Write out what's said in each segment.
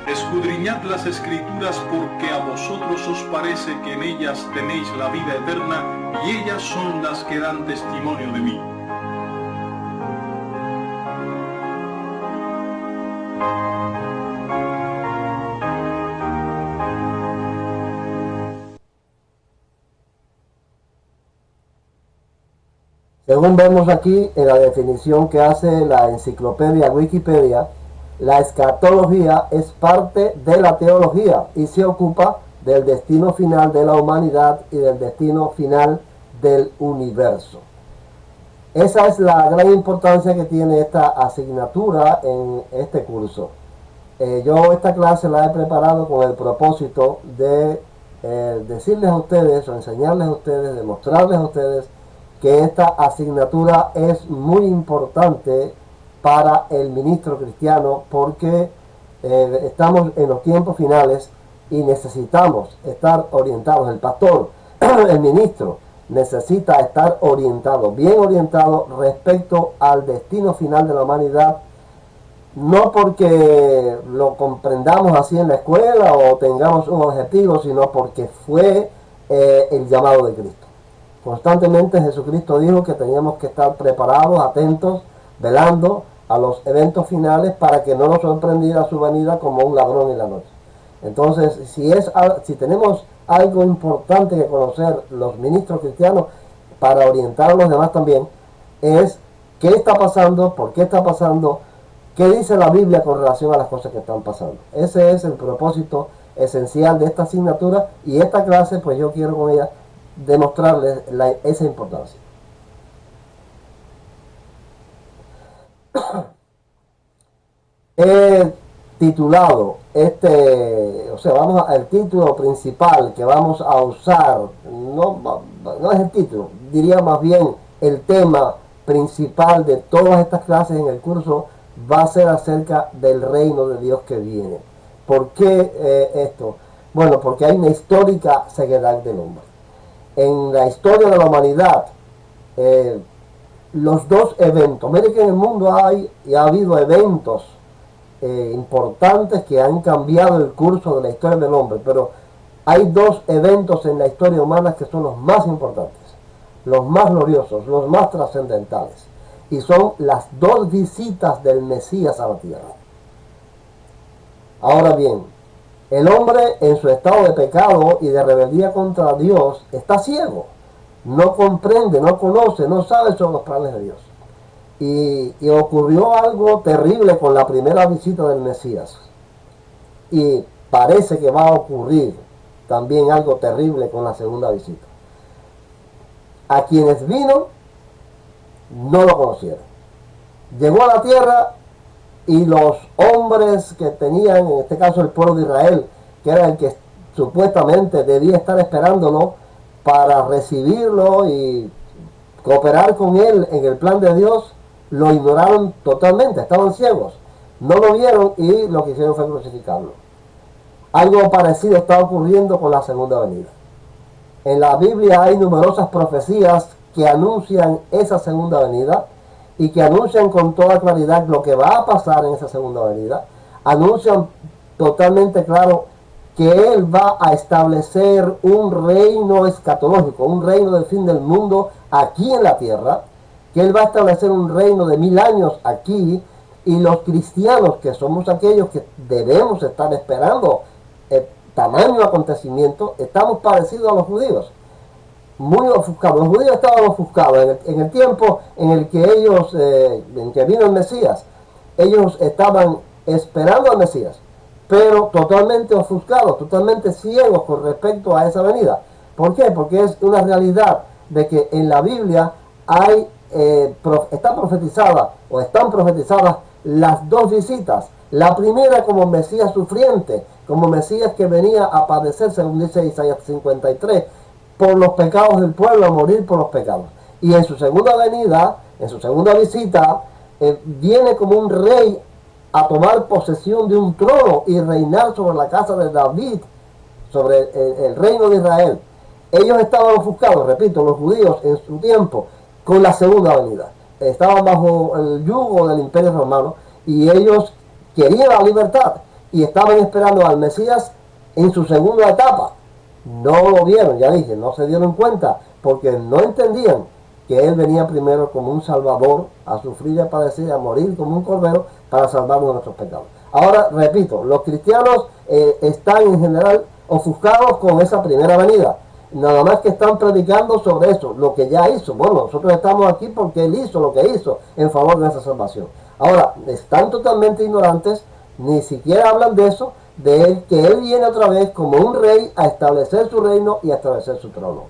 Escudriñad las Escrituras, porque a vosotros os parece que en ellas tenéis la vida eterna, y ellas son las que dan testimonio de mí. Según vemos aquí en la definición que hace la enciclopedia Wikipedia, la escatología es parte de la teología y se ocupa del destino final de la humanidad y del destino final del universo. Esa es la gran importancia que tiene esta asignatura en este curso. Yo esta clase la he preparado con el propósito de decirles a ustedes o enseñarles a ustedes, demostrarles a ustedes que esta asignatura es muy importante para el ministro cristiano, porque estamos en los tiempos finales y necesitamos estar orientados. El pastor, el ministro, necesita estar orientado, bien orientado respecto al destino final de la humanidad, no porque lo comprendamos así en la escuela o tengamos un objetivo, sino porque fue el llamado de Cristo. Constantemente Jesucristo dijo que teníamos que estar preparados, atentos, velando a los eventos finales para que no nos sorprendiera su venida como un ladrón en la noche. Entonces, si tenemos algo importante que conocer los ministros cristianos para orientar a los demás también, es qué está pasando, por qué está pasando, qué dice la Biblia con relación a las cosas que están pasando. Ese es el propósito esencial de esta asignatura, y esta clase, pues yo quiero con ella demostrarles esa importancia. He titulado el título principal que vamos a usar, no es el título, diría más bien el tema principal de todas estas clases en el curso va a ser acerca del reino de Dios que viene. ¿Por qué esto? Bueno, porque hay una histórica ceguedad del hombre. En la historia de la humanidad, los dos eventos, miren que en el mundo ha habido eventos importantes que han cambiado el curso de la historia del hombre, pero hay dos eventos en la historia humana que son los más importantes, los más gloriosos, los más trascendentales, y son las dos visitas del Mesías a la tierra. Ahora bien, el hombre en su estado de pecado y de rebeldía contra Dios está ciego, no comprende, no conoce, no sabe sobre los planes de Dios. Y ocurrió algo terrible con la primera visita del Mesías. Y parece que va a ocurrir también algo terrible con la segunda visita. A quienes vino, no lo conocieron. Llegó a la tierra y los hombres que tenían, en este caso el pueblo de Israel, que era el que supuestamente debía estar esperándolo para recibirlo y cooperar con él en el plan de Dios, lo ignoraron totalmente, estaban ciegos, no lo vieron y lo que hicieron fue crucificarlo. Algo parecido está ocurriendo con la segunda venida. En la Biblia hay numerosas profecías que anuncian esa segunda venida y que anuncian con toda claridad lo que va a pasar en esa segunda venida. Anuncian totalmente claro que Él va a establecer un reino escatológico, un reino del fin del mundo aquí en la tierra, que Él va a establecer un reino de 1000 años aquí, y los cristianos, que somos aquellos que debemos estar esperando tamaño acontecimiento, estamos parecidos a los judíos, muy ofuscados. Los judíos estaban ofuscados en el tiempo en el que ellos, en que vino el Mesías, ellos estaban esperando al Mesías, pero totalmente ofuscados, totalmente ciegos con respecto a esa venida. ¿Por qué? Porque es una realidad de que en la Biblia están profetizadas las dos visitas. La primera como Mesías sufriente, como Mesías que venía a padecer, según dice Isaías 53, por los pecados del pueblo, a morir por los pecados. Y en su segunda venida, en su segunda visita, viene como un rey a tomar posesión de un trono y reinar sobre la casa de David, sobre el reino de Israel. Ellos estaban ofuscados, repito, los judíos en su tiempo, con la segunda venida. Estaban bajo el yugo del Imperio Romano y ellos querían la libertad y estaban esperando al Mesías en su segunda etapa. No lo vieron, ya dije, no se dieron cuenta porque no entendían que Él venía primero como un salvador a sufrir y a padecer, a morir como un cordero para salvarnos de nuestros pecados. Ahora, repito, los cristianos están en general ofuscados con esa primera venida. Nada más que están predicando sobre eso, lo que ya hizo. Bueno, nosotros estamos aquí porque Él hizo lo que hizo en favor de esa salvación. Ahora, están totalmente ignorantes, ni siquiera hablan de eso, de él, que Él viene otra vez como un rey a establecer su reino y a establecer su trono.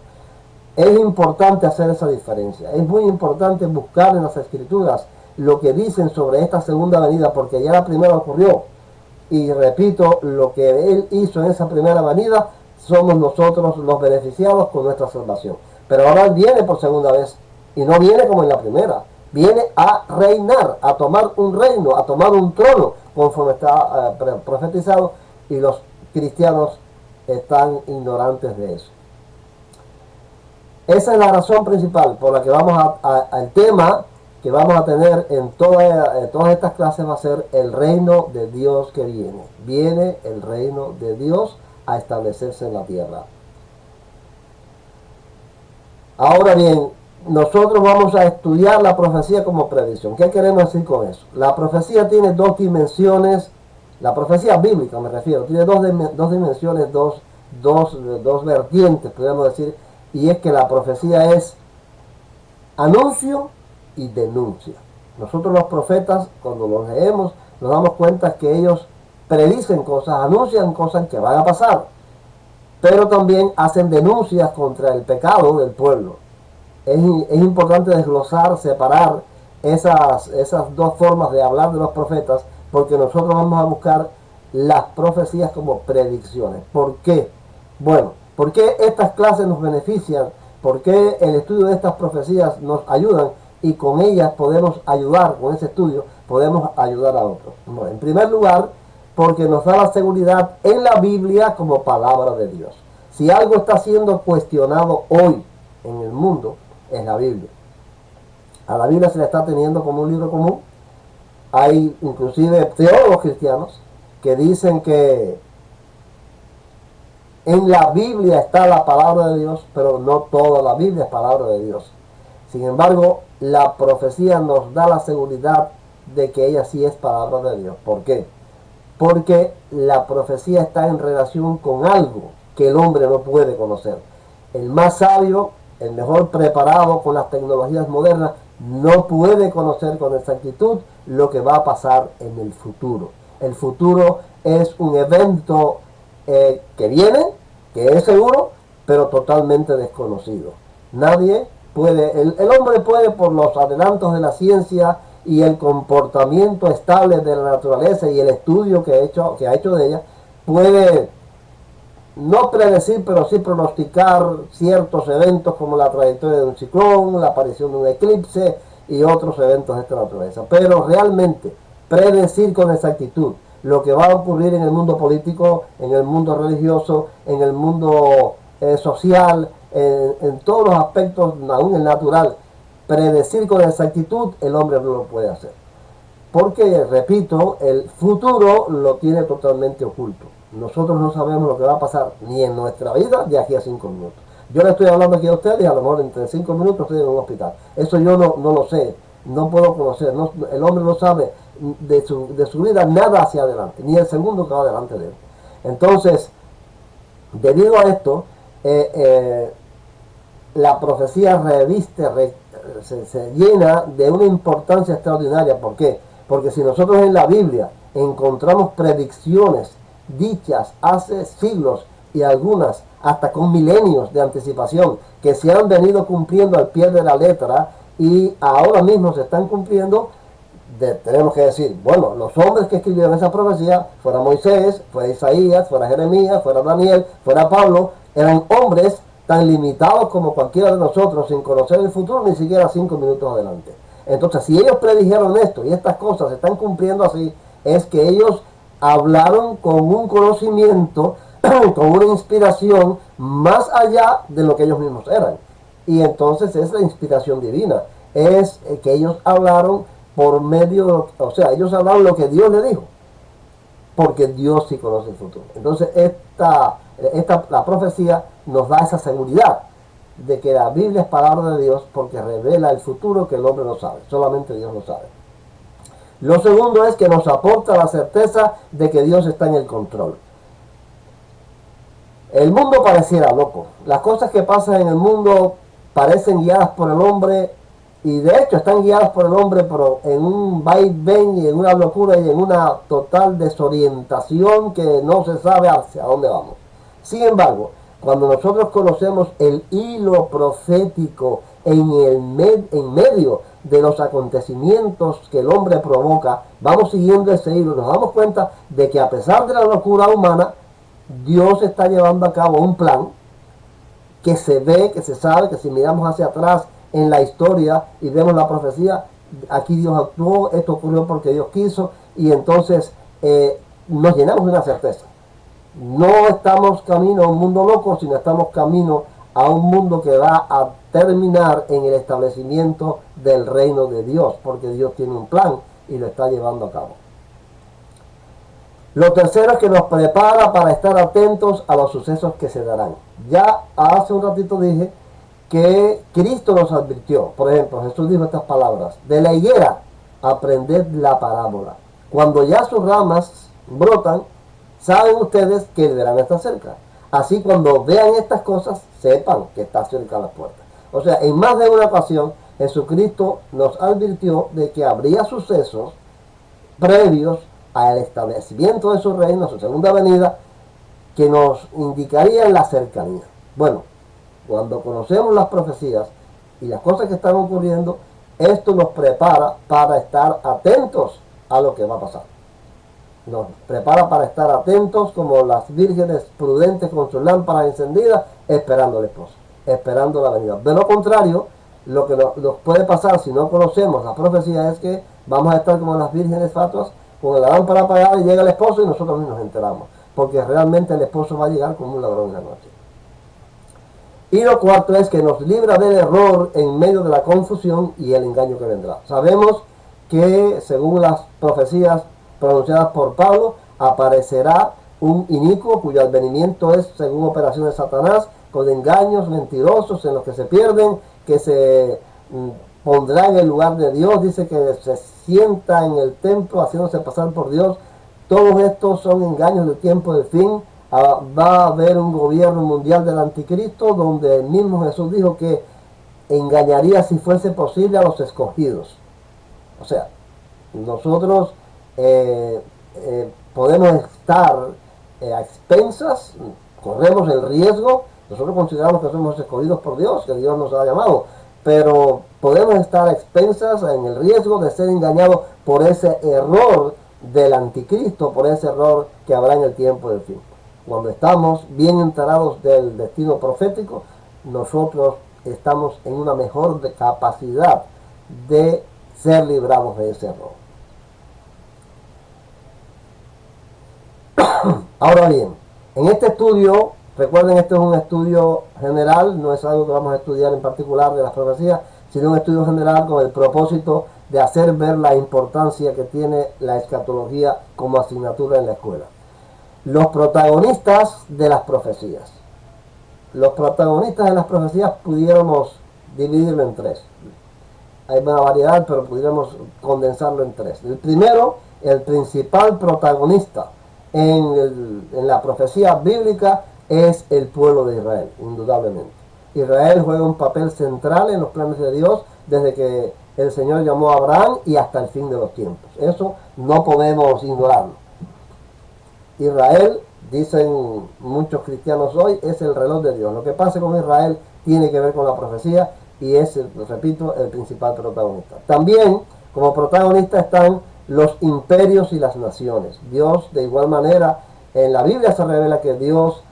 Es importante hacer esa diferencia. Es muy importante buscar en las Escrituras lo que dicen sobre esta segunda venida, porque ya la primera ocurrió. Y repito, lo que Él hizo en esa primera venida, somos nosotros los beneficiados con nuestra salvación. Pero ahora Él viene por segunda vez, y no viene como en la primera. Viene a reinar, a tomar un reino, a tomar un trono, conforme está profetizado, y los cristianos están ignorantes de eso. Esa es la razón principal por la que vamos al tema que vamos a tener en todas estas clases va a ser el reino de Dios que viene. Viene el reino de Dios a establecerse en la tierra. Ahora bien, nosotros vamos a estudiar la profecía como predicción. ¿Qué queremos decir con eso? La profecía tiene dos dimensiones, la profecía bíblica me refiero, tiene dos dimensiones, dos vertientes, podríamos decir, y es que la profecía es anuncio y denuncia. Nosotros los profetas, cuando los leemos, nos damos cuenta que ellos predicen cosas, anuncian cosas que van a pasar, pero también hacen denuncias contra el pecado del pueblo. Es importante desglosar, separar esas dos formas de hablar de los profetas, porque nosotros vamos a buscar las profecías como predicciones. ¿Por qué? Bueno, ¿por qué estas clases nos benefician? ¿Por qué el estudio de estas profecías nos ayudan? Y con ellas podemos ayudar, con ese estudio podemos ayudar a otros. Bueno, en primer lugar, porque nos da la seguridad en la Biblia como palabra de Dios. Si algo está siendo cuestionado hoy en el mundo, es la Biblia. A la Biblia se le está teniendo como un libro común. Hay inclusive teólogos cristianos que dicen que en la Biblia está la palabra de Dios, pero no toda la Biblia es palabra de Dios. Sin embargo, la profecía nos da la seguridad de que ella sí es palabra de Dios. ¿Por qué? Porque la profecía está en relación con algo que el hombre no puede conocer. El más sabio, el mejor preparado con las tecnologías modernas, no puede conocer con exactitud lo que va a pasar en el futuro. El futuro es un evento que viene, que es seguro, pero totalmente desconocido. Nadie puede, el hombre puede, por los adelantos de la ciencia y el comportamiento estable de la naturaleza y el estudio que ha hecho de ella, puede no predecir, pero sí pronosticar ciertos eventos como la trayectoria de un ciclón, la aparición de un eclipse y otros eventos de esta naturaleza. Pero realmente predecir con exactitud lo que va a ocurrir en el mundo político, en el mundo religioso, en el mundo social, en todos los aspectos, aún el natural, predecir con exactitud, el hombre no lo puede hacer. Porque, repito, el futuro lo tiene totalmente oculto. Nosotros no sabemos lo que va a pasar ni en nuestra vida de aquí a 5 minutos. Yo le estoy hablando aquí a ustedes y a lo mejor entre 5 minutos estoy en un hospital. Eso yo no lo sé, no puedo conocer. El hombre no sabe de su vida nada hacia adelante, ni el segundo que va delante de él. Entonces, debido a esto, la profecía se llena de una importancia extraordinaria. ¿Por qué? Porque si nosotros en la Biblia encontramos predicciones dichas hace siglos y algunas hasta con milenios de anticipación que se han venido cumpliendo al pie de la letra y ahora mismo se están cumpliendo, tenemos que decir, bueno, los hombres que escribieron esa profecía, fuera Moisés, fuera Isaías, fuera Jeremías, fuera Daniel, fuera Pablo, eran hombres tan limitados como cualquiera de nosotros, sin conocer el futuro ni siquiera 5 minutos adelante. Entonces, si ellos predijeron esto y estas cosas se están cumpliendo así, es que ellos hablaron con un conocimiento con una inspiración más allá de lo que ellos mismos eran. Y entonces es la inspiración divina. Es que ellos hablaron por medio, o sea, ellos hablaron lo que Dios les dijo, porque Dios sí conoce el futuro. Entonces la profecía nos da esa seguridad de que la Biblia es palabra de Dios porque revela el futuro que el hombre no sabe, solamente Dios lo sabe. Lo segundo es que nos aporta la certeza de que Dios está en el control. El mundo pareciera loco. Las cosas que pasan en el mundo parecen guiadas por el hombre, y de hecho están guiadas por el hombre, pero en un vaivén y en una locura y en una total desorientación que no se sabe hacia dónde vamos. Sin embargo, cuando nosotros conocemos el hilo profético en medio de los acontecimientos que el hombre provoca, vamos siguiendo ese hilo, nos damos cuenta de que a pesar de la locura humana, Dios está llevando a cabo un plan que se ve, que se sabe, que si miramos hacia atrás en la historia y vemos la profecía, aquí Dios actuó, esto ocurrió porque Dios quiso, y entonces nos llenamos de una certeza. No estamos camino a un mundo loco, sino estamos camino a un mundo que va a terminar en el establecimiento del reino de Dios, porque Dios tiene un plan y lo está llevando a cabo. Lo tercero es que nos prepara para estar atentos a los sucesos que se darán. Ya hace un ratito dije que Cristo nos advirtió. Por ejemplo, Jesús dijo estas palabras: de la higuera aprended la parábola. Cuando ya sus ramas brotan, saben ustedes que el verano está cerca. Así, cuando vean estas cosas, sepan que está cerca la puerta. O sea, en más de una ocasión, Jesucristo nos advirtió de que habría sucesos previos al establecimiento de su reino, su segunda venida, que nos indicarían la cercanía. Bueno, cuando conocemos las profecías y las cosas que están ocurriendo, esto nos prepara para estar atentos a lo que va a pasar. Nos prepara para estar atentos como las vírgenes prudentes con sus lámparas encendidas, esperando al esposo, esperando la venida. De lo contrario, lo que nos puede pasar si no conocemos la profecía es que vamos a estar como las vírgenes fatuas, con la lámpara apagada, y llega el esposo y nosotros ni nos enteramos, porque realmente el esposo va a llegar como un ladrón en la noche. Y lo cuarto es que nos libra del error en medio de la confusión y el engaño que vendrá. Sabemos que según las profecías pronunciadas por Pablo, aparecerá un inicuo cuyo advenimiento es según operaciones de Satanás, con engaños mentirosos en los que se pierden, que se pondrá en el lugar de Dios, dice que se sienta en el templo haciéndose pasar por Dios. Todos estos son engaños del tiempo del fin. Va a haber un gobierno mundial del anticristo, donde el mismo Jesús dijo que engañaría, si fuese posible, a los escogidos. O sea, nosotros podemos estar a expensas, corremos el riesgo, nosotros consideramos que somos escogidos por Dios, que Dios nos ha llamado, pero podemos estar a expensas en el riesgo de ser engañados por ese error del anticristo, por ese error que habrá en el tiempo del fin. Cuando estamos bien enterados del destino profético, nosotros estamos en una mejor capacidad de ser librados de ese error. Ahora bien, en este estudio, recuerden, este es un estudio general, no es algo que vamos a estudiar en particular de las profecías, sino un estudio general con el propósito de hacer ver la importancia que tiene la escatología como asignatura en la escuela. Los protagonistas de las profecías. Los protagonistas de las profecías pudiéramos dividirlo en tres. Hay una variedad, pero pudiéramos condensarlo en tres. El primero, el principal protagonista en la profecía bíblica es el pueblo de Israel, indudablemente. Israel juega un papel central en los planes de Dios desde que el Señor llamó a Abraham y hasta el fin de los tiempos. Eso no podemos ignorarlo. Israel, dicen muchos cristianos hoy, es el reloj de Dios. Lo que pase con Israel tiene que ver con la profecía y es, repito, el principal protagonista. También como protagonistas están los imperios y las naciones. Dios, de igual manera, en la Biblia se revela que Dios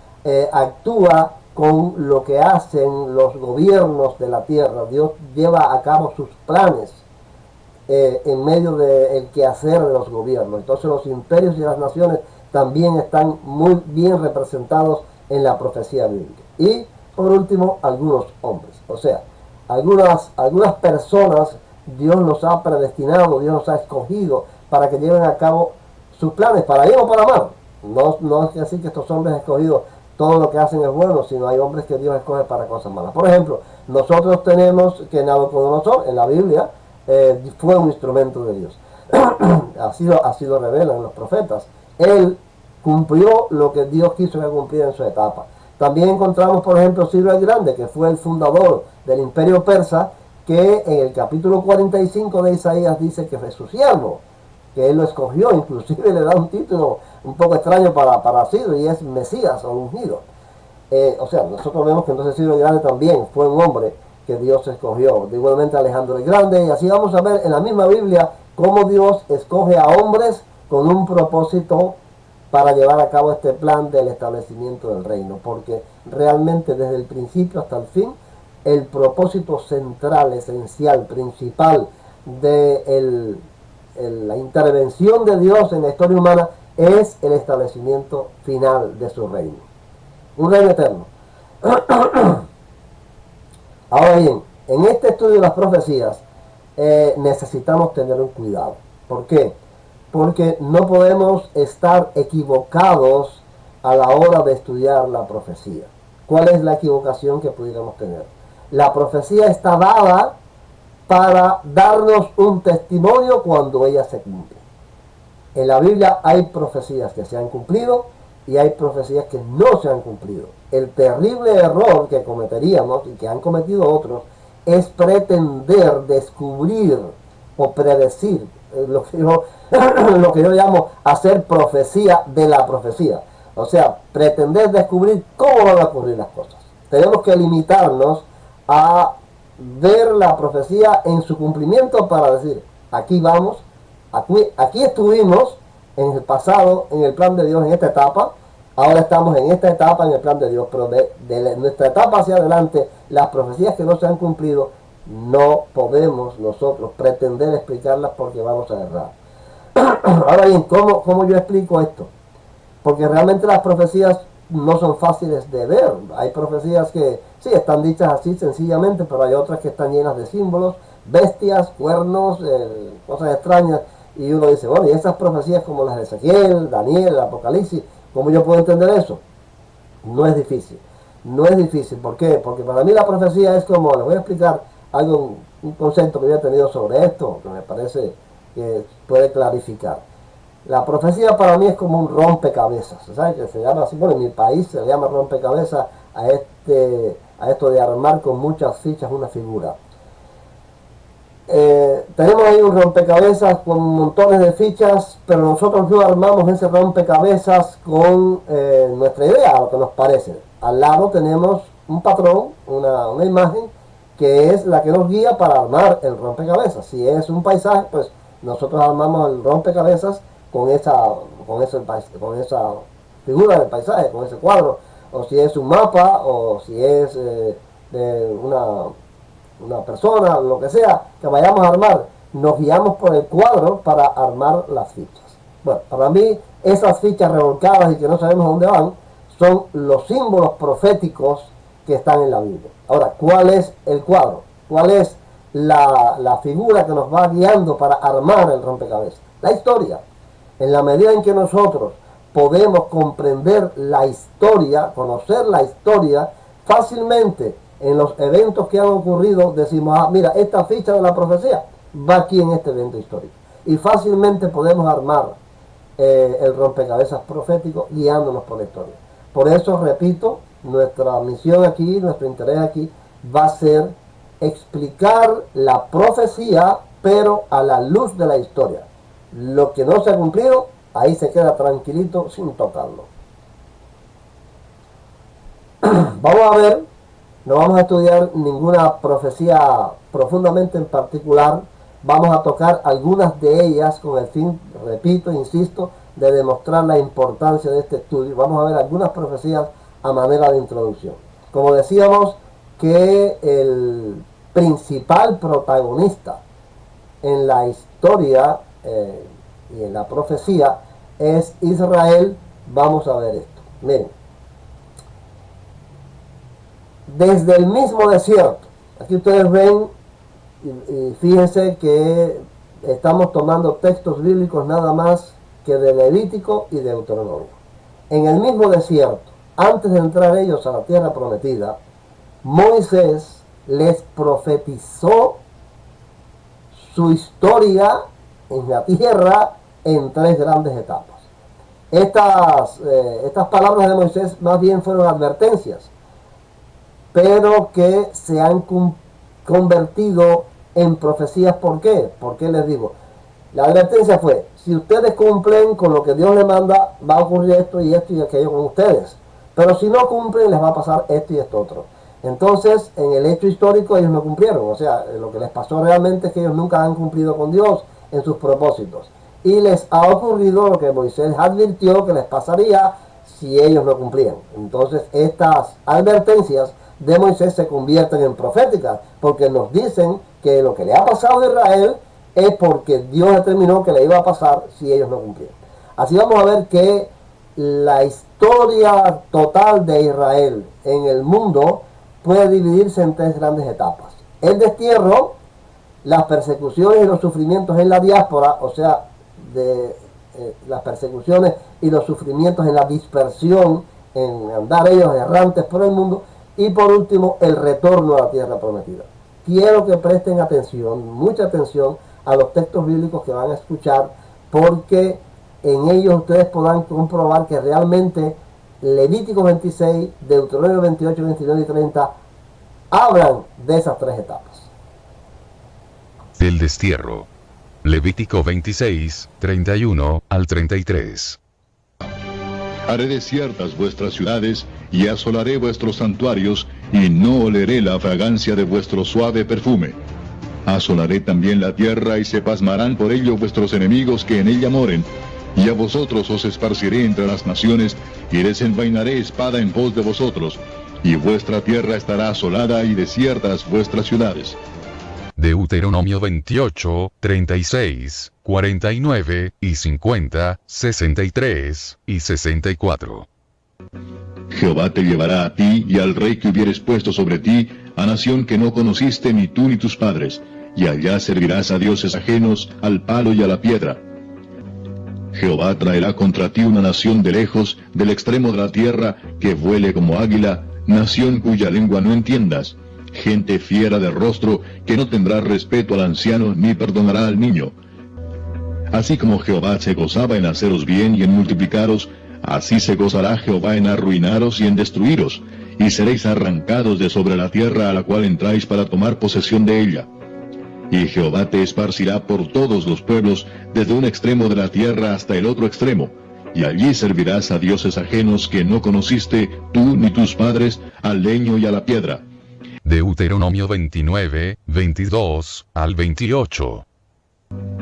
actúa con lo que hacen los gobiernos de la tierra. Dios lleva a cabo sus planes en medio del quehacer de los gobiernos. Entonces los imperios y las naciones también están muy bien representados en la profecía bíblica. Y por último, algunos hombres. O sea, algunas personas Dios los ha predestinado, Dios los ha escogido para que lleven a cabo sus planes, para bien o para mal. No es así que estos hombres escogidos todo lo que hacen es bueno, sino hay hombres que Dios escoge para cosas malas. Por ejemplo, nosotros tenemos que Nabucodonosor en la Biblia fue un instrumento de Dios. Así lo revelan los profetas. Él cumplió lo que Dios quiso que cumpliera en su etapa. También encontramos, por ejemplo, Ciro el Grande, que fue el fundador del imperio persa, que en el capítulo 45 de Isaías dice que fue su siervo, que él lo escogió, inclusive le da un título un poco extraño para Ciro, y es Mesías o ungido. O sea, nosotros vemos que entonces Ciro el Grande también fue un hombre que Dios escogió. Igualmente Alejandro el Grande, y así vamos a ver en la misma Biblia cómo Dios escoge a hombres con un propósito para llevar a cabo este plan del establecimiento del reino, porque realmente desde el principio hasta el fin, el propósito central, esencial, principal de la intervención de Dios en la historia humana es el establecimiento final de su reino, un reino eterno. Ahora bien, en este estudio de las profecías necesitamos tener un cuidado. ¿Por qué? Porque no podemos estar equivocados a la hora de estudiar la profecía. ¿Cuál es la equivocación que pudiéramos tener? La profecía está dada para darnos un testimonio cuando ella se cumple. En la Biblia hay profecías que se han cumplido y hay profecías que no se han cumplido. El terrible error que cometeríamos y que han cometido otros es pretender descubrir o predecir lo que yo llamo hacer profecía de la profecía. O sea, pretender descubrir cómo van a ocurrir las cosas. Tenemos que limitarnos a ver la profecía en su cumplimiento para decir, aquí vamos, aquí estuvimos en el pasado, en el plan de Dios, en esta etapa, ahora estamos en esta etapa en el plan de Dios, pero de nuestra etapa hacia adelante, las profecías que no se han cumplido, no podemos nosotros pretender explicarlas porque vamos a errar. Ahora bien, ¿cómo yo explico esto? Porque realmente las profecías no son fáciles de ver. Hay profecías que sí están dichas así sencillamente, pero hay otras que están llenas de símbolos, bestias, cuernos, cosas extrañas. Y uno dice, bueno, y esas profecías como las de Ezequiel, Daniel, el Apocalipsis, ¿cómo yo puedo entender eso? No es difícil. No es difícil. ¿Por qué? Porque para mí la profecía es como, les voy a explicar algo, un concepto que yo he tenido sobre esto, que me parece que puede clarificar. La profecía para mí es como un rompecabezas, ¿sabes? Que se llama así, bueno, en mi país se le llama rompecabezas a esto de armar con muchas fichas una figura. Tenemos ahí un rompecabezas con montones de fichas, pero nosotros no armamos ese rompecabezas con nuestra idea, lo que nos parece. Al lado tenemos un patrón, una imagen, que es la que nos guía para armar el rompecabezas. Si es un paisaje, pues nosotros armamos el rompecabezas con esa figura del paisaje, con ese cuadro. O si es un mapa, o si es de una persona, lo que sea, que vayamos a armar, nos guiamos por el cuadro para armar las fichas. Bueno, para mí esas fichas revolcadas y que no sabemos dónde van, son los símbolos proféticos que están en la Biblia. Ahora, ¿cuál es el cuadro? ¿Cuál es la figura que nos va guiando para armar el rompecabezas? La historia. En la medida en que nosotros podemos comprender la historia, conocer la historia, fácilmente en los eventos que han ocurrido decimos, mira, esta ficha de la profecía va aquí en este evento histórico. Y fácilmente podemos armar el rompecabezas profético guiándonos por la historia. Por eso, repito, nuestra misión aquí, nuestro interés aquí, va a ser explicar la profecía, pero a la luz de la historia. Lo que no se ha cumplido, ahí se queda tranquilito sin tocarlo. Vamos a ver, no vamos a estudiar ninguna profecía profundamente en particular, vamos a tocar algunas de ellas con el fin, repito, insisto, de demostrar la importancia de este estudio. Vamos a ver algunas profecías a manera de introducción. Como decíamos, que el principal protagonista en la historia y en la profecía es Israel vamos a ver esto. Miren, desde el mismo desierto, aquí ustedes ven, y fíjense que estamos tomando textos bíblicos nada más que de Levítico y de Deuteronomio. En el mismo desierto, antes de entrar ellos a la tierra prometida, Moisés les profetizó su historia en la tierra en 3 grandes etapas. Estas palabras de Moisés más bien fueron advertencias, pero que se han convertido en profecías. ¿Por qué? Porque les digo, la advertencia fue: si ustedes cumplen con lo que Dios les manda, va a ocurrir esto y esto y aquello con ustedes, pero si no cumplen, les va a pasar esto y esto otro. Entonces, en el hecho histórico ellos no cumplieron, o sea, lo que les pasó realmente es que ellos nunca han cumplido con Dios en sus propósitos, y les ha ocurrido lo que Moisés advirtió que les pasaría si ellos no cumplían. Entonces, estas advertencias de Moisés se convierten en proféticas, porque nos dicen que lo que le ha pasado a Israel es porque Dios determinó que le iba a pasar si ellos no cumplían. Así vamos a ver que la historia total de Israel en el mundo puede dividirse en 3 grandes etapas: el destierro, las persecuciones y los sufrimientos en la diáspora, o sea, las persecuciones y los sufrimientos en la dispersión, en andar ellos errantes por el mundo, y por último, el retorno a la tierra prometida. Quiero que presten atención, mucha atención, a los textos bíblicos que van a escuchar, porque en ellos ustedes podrán comprobar que realmente Levítico 26, Deuteronomio 28, 29 y 30 hablan de esas 3 etapas. El destierro. Levítico 26, 31 al 33. Haré desiertas vuestras ciudades, y asolaré vuestros santuarios, y no oleré la fragancia de vuestro suave perfume. Asolaré también la tierra, y se pasmarán por ello vuestros enemigos que en ella moren, y a vosotros os esparciré entre las naciones, y desenvainaré espada en pos de vosotros, y vuestra tierra estará asolada y desiertas vuestras ciudades. Deuteronomio 28, 36, 49 y 50, 63 y 64. Jehová te llevará a ti y al rey que hubieres puesto sobre ti, a nación que no conociste ni tú ni tus padres, y allá servirás a dioses ajenos, al palo y a la piedra. Jehová traerá contra ti una nación de lejos, del extremo de la tierra, que vuele como águila, nación cuya lengua no entiendas, gente fiera de rostro, que no tendrá respeto al anciano, ni perdonará al niño. Así como Jehová se gozaba en haceros bien y en multiplicaros, así se gozará Jehová en arruinaros y en destruiros, y seréis arrancados de sobre la tierra a la cual entráis para tomar posesión de ella. Y Jehová te esparcirá por todos los pueblos, desde un extremo de la tierra hasta el otro extremo, y allí servirás a dioses ajenos que no conociste, tú ni tus padres, al leño y a la piedra. Deuteronomio 29, 22 al 28.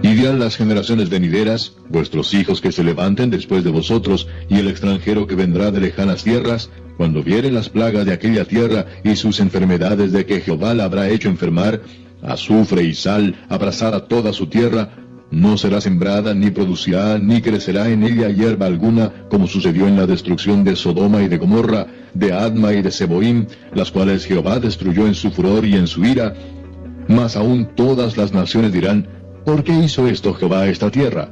Y dirán las generaciones venideras, vuestros hijos que se levanten después de vosotros, y el extranjero que vendrá de lejanas tierras, cuando vieren las plagas de aquella tierra y sus enfermedades de que Jehová la habrá hecho enfermar, azufre y sal, abrasar a toda su tierra, no será sembrada, ni producirá, ni crecerá en ella hierba alguna, como sucedió en la destrucción de Sodoma y de Gomorra, de Adma y de Seboim, las cuales Jehová destruyó en su furor y en su ira. Mas aún todas las naciones dirán, ¿por qué hizo esto Jehová a esta tierra?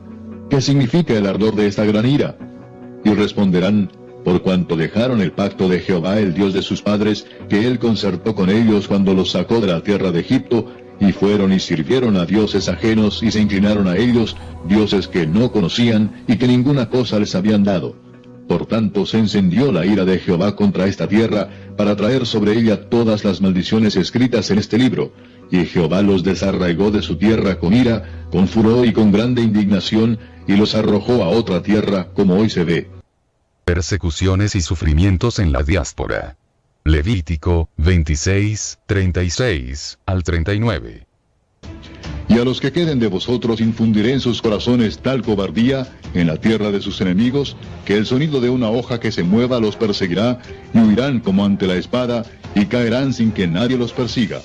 ¿Qué significa el ardor de esta gran ira? Y responderán, por cuanto dejaron el pacto de Jehová, el Dios de sus padres, que él concertó con ellos cuando los sacó de la tierra de Egipto, y fueron y sirvieron a dioses ajenos, y se inclinaron a ellos, dioses que no conocían, y que ninguna cosa les habían dado. Por tanto se encendió la ira de Jehová contra esta tierra, para traer sobre ella todas las maldiciones escritas en este libro. Y Jehová los desarraigó de su tierra con ira, con furor y con grande indignación, y los arrojó a otra tierra, como hoy se ve. Persecuciones y sufrimientos en la diáspora. Levítico 26, 36 al 39. Y a los que queden de vosotros infundiré en sus corazones tal cobardía en la tierra de sus enemigos, que el sonido de una hoja que se mueva los perseguirá, y huirán como ante la espada, y caerán sin que nadie los persiga.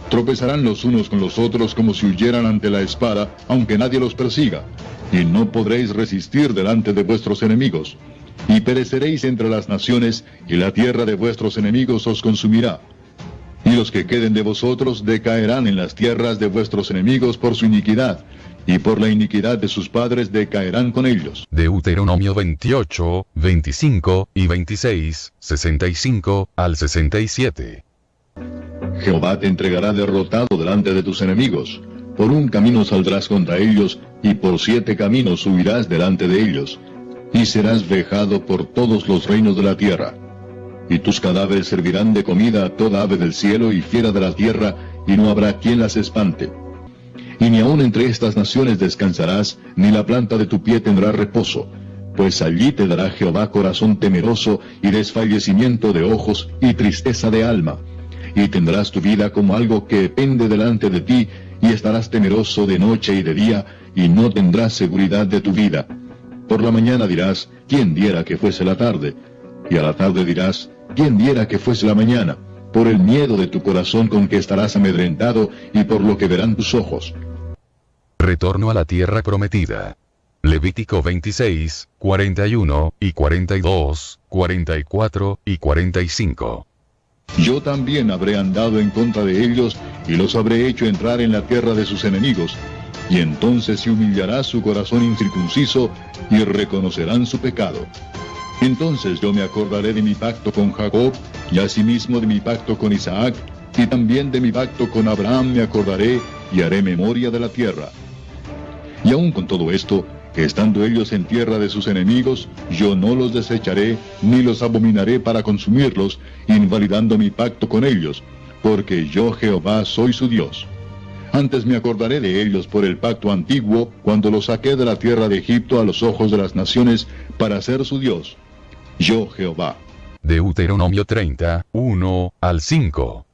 Tropezarán los unos con los otros como si huyeran ante la espada, aunque nadie los persiga, y no podréis resistir delante de vuestros enemigos. Y pereceréis entre las naciones, y la tierra de vuestros enemigos os consumirá. Y los que queden de vosotros decaerán en las tierras de vuestros enemigos por su iniquidad, y por la iniquidad de sus padres decaerán con ellos. Deuteronomio 28, 25 y 26, 65 al 67. Jehová te entregará derrotado delante de tus enemigos. Por un camino saldrás contra ellos, y por 7 caminos huirás delante de ellos, y serás vejado por todos los reinos de la tierra. Y tus cadáveres servirán de comida a toda ave del cielo y fiera de la tierra, y no habrá quien las espante. Y ni aun entre estas naciones descansarás, ni la planta de tu pie tendrá reposo, pues allí te dará Jehová corazón temeroso, y desfallecimiento de ojos, y tristeza de alma. Y tendrás tu vida como algo que pende delante de ti, y estarás temeroso de noche y de día, y no tendrás seguridad de tu vida. Por la mañana dirás, ¿quién diera que fuese la tarde? Y a la tarde dirás, ¿quién diera que fuese la mañana? Por el miedo de tu corazón con que estarás amedrentado, y por lo que verán tus ojos. Retorno a la tierra prometida. Levítico 26, 41 y 42, 44 y 45. Yo también habré andado en contra de ellos, y los habré hecho entrar en la tierra de sus enemigos, y entonces se humillará su corazón incircunciso, y reconocerán su pecado. Entonces yo me acordaré de mi pacto con Jacob, y asimismo de mi pacto con Isaac, y también de mi pacto con Abraham me acordaré, y haré memoria de la tierra. Y aun con todo esto, estando ellos en tierra de sus enemigos, yo no los desecharé, ni los abominaré para consumirlos, invalidando mi pacto con ellos, porque yo Jehová soy su Dios. Antes me acordaré de ellos por el pacto antiguo, cuando los saqué de la tierra de Egipto a los ojos de las naciones, para ser su Dios. Yo Jehová. Deuteronomio 30, 1 al 5.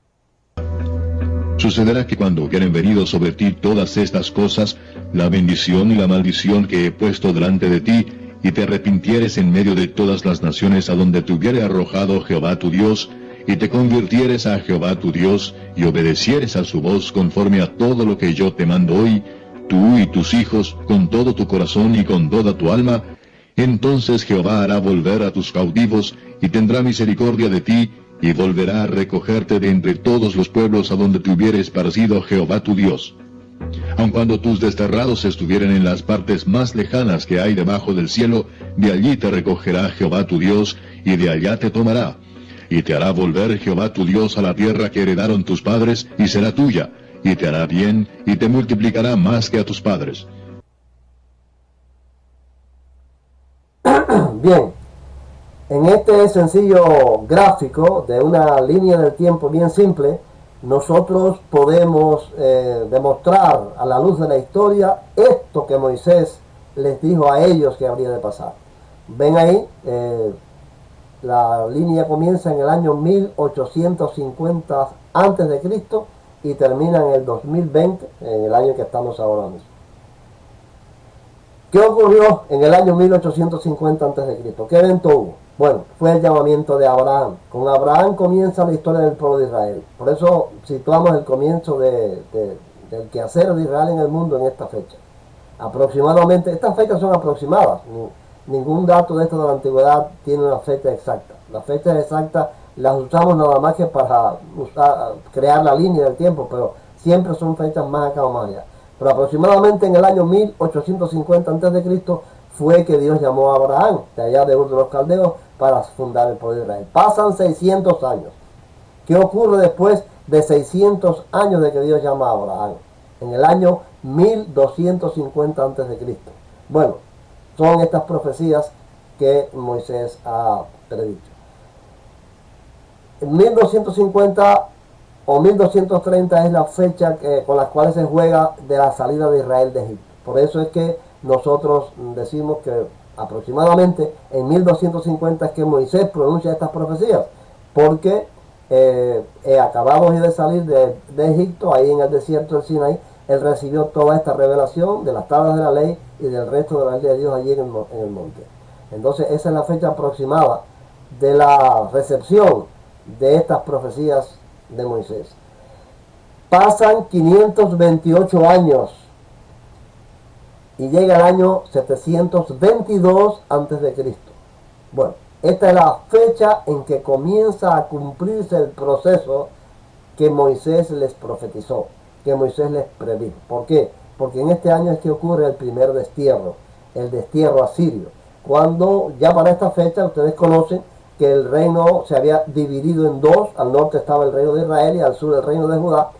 Sucederá que cuando hubieren venido sobre ti todas estas cosas, la bendición y la maldición que he puesto delante de ti, y te arrepintieres en medio de todas las naciones a donde te hubiere arrojado Jehová tu Dios, y te convirtieres a Jehová tu Dios, y obedecieres a su voz conforme a todo lo que yo te mando hoy, tú y tus hijos, con todo tu corazón y con toda tu alma, entonces Jehová hará volver a tus cautivos, y tendrá misericordia de ti, y volverá a recogerte de entre todos los pueblos a donde te hubiere esparcido Jehová tu Dios. Aun cuando tus desterrados estuvieren en las partes más lejanas que hay debajo del cielo, de allí te recogerá Jehová tu Dios, y de allá te tomará. Y te hará volver Jehová tu Dios a la tierra que heredaron tus padres, y será tuya, y te hará bien, y te multiplicará más que a tus padres. Bien, en este sencillo gráfico de una línea del tiempo bien simple, nosotros podemos demostrar a la luz de la historia esto que Moisés les dijo a ellos que habría de pasar. Ven ahí, la línea comienza en el año 1850 antes de Cristo y termina en el 2020, en el año que estamos ahora mismo. ¿Qué ocurrió en el año 1850 a.C.? ¿Qué evento hubo? Bueno, fue el llamamiento de Abraham. Con Abraham comienza la historia del pueblo de Israel. Por eso situamos el comienzo del quehacer de Israel en el mundo en esta fecha. Aproximadamente, estas fechas son aproximadas. Ningún dato de esto de la antigüedad tiene una fecha exacta. Las fechas exactas las usamos nada más que para crear la línea del tiempo, pero siempre son fechas más acá o más allá. Pero aproximadamente en el año 1850 a.C. fue que Dios llamó a Abraham, de allá de Ur de los Caldeos, para fundar el pueblo de Israel. Pasan 600 años. ¿Qué ocurre después de 600 años de que Dios llama a Abraham? En el año 1250 a.C. Bueno, son estas profecías que Moisés ha predicho. En 1250 o 1230 es la fecha con la cual se juega de la salida de Israel de Egipto. Por eso es que nosotros decimos que aproximadamente en 1250 es que Moisés pronuncia estas profecías, porque acabados de salir de Egipto, ahí en el desierto del Sinaí, él recibió toda esta revelación de las tablas de la ley y del resto de la ley de Dios allí en el monte. Entonces esa es la fecha aproximada de la recepción de estas profecías de Moisés. Pasan 528 años y llega el año 722 a.C. Bueno, esta es la fecha en que comienza a cumplirse el proceso que Moisés les profetizó, que Moisés les predijo. ¿Por qué? Porque en este año es que ocurre el primer destierro, el destierro asirio. Cuando ya para esta fecha ustedes conocen que el reino se había dividido en dos, al norte estaba el reino de Israel y al sur el reino de Judá,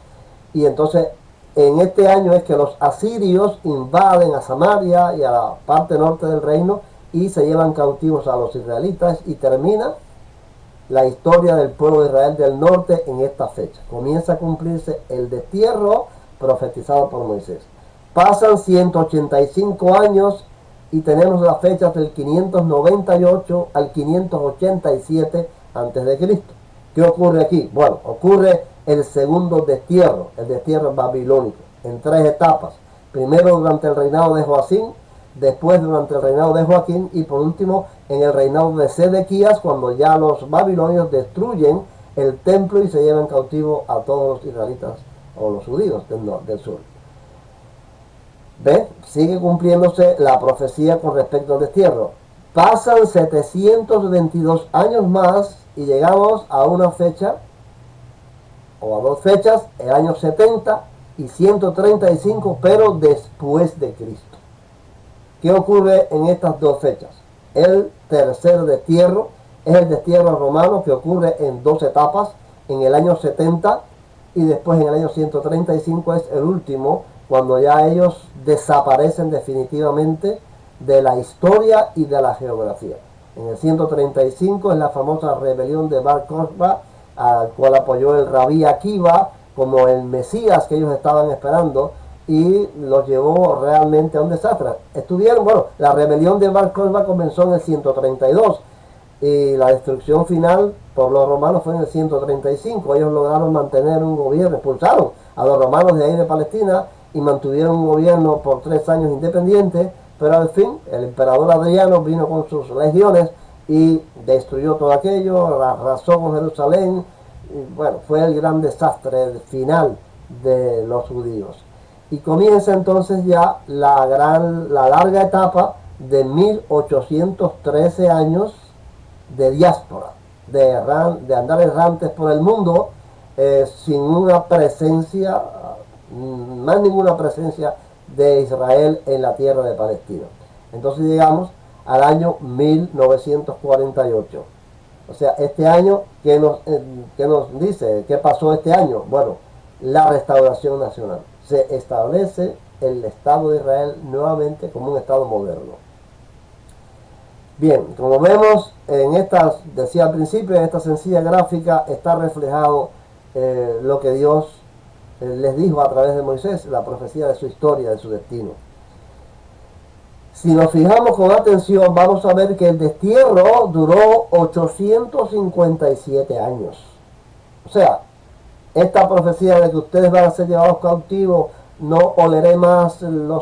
y entonces en este año es que los asirios invaden a Samaria y a la parte norte del reino y se llevan cautivos a los israelitas y termina la historia del pueblo de Israel del norte en esta fecha. Comienza a cumplirse el destierro profetizado por Moisés. Pasan 185 años y tenemos las fechas del 598 al 587 a.C. ¿Qué ocurre aquí? Bueno, ocurre el segundo destierro, el destierro babilónico, en tres etapas. Primero durante el reinado de Joacín, después durante el reinado de Joaquín y por último en el reinado de Sedequías, cuando ya los babilonios destruyen el templo y se llevan cautivo a todos los israelitas o los judíos del sur. ¿Ves? Sigue cumpliéndose la profecía con respecto al destierro. Pasan 722 años más y llegamos a una fecha o a dos fechas, el año 70 y 135, pero después de Cristo. ¿Qué ocurre en estas dos fechas? El tercer destierro es el destierro romano, que ocurre en dos etapas, en el año 70 y después en el año 135 es el último, cuando ya ellos desaparecen definitivamente de la historia y de la geografía. En el 135 es la famosa rebelión de Bar Kokhba, al cual apoyó el Rabí Akiva como el Mesías que ellos estaban esperando, y los llevó realmente a un desastre. La rebelión de Bar Kokhba comenzó en el 132 y la destrucción final por los romanos fue en el 135. Ellos lograron mantener un gobierno, expulsaron a los romanos de ahí de Palestina y mantuvieron un gobierno por 3 años independiente, pero al fin el emperador Adriano vino con sus legiones y destruyó todo aquello, arrasó con Jerusalén, y bueno, fue el gran desastre final de los judíos. Y comienza entonces ya la larga etapa de 1813 años de diáspora, de andar errantes por el mundo sin una presencia, más ninguna presencia de Israel en la tierra de Palestina. Entonces llegamos al año 1948. O sea, este año, ¿qué nos dice? ¿Qué pasó este año? Bueno, la restauración nacional. Se establece el Estado de Israel nuevamente como un Estado moderno. Bien, como vemos en estas, decía al principio, en esta sencilla gráfica está reflejado lo que Dios les dijo a través de Moisés, la profecía de su historia, de su destino. Si nos fijamos con atención, vamos a ver que el destierro duró 857 años. O sea, esta profecía de que ustedes van a ser llevados cautivos, no oleré más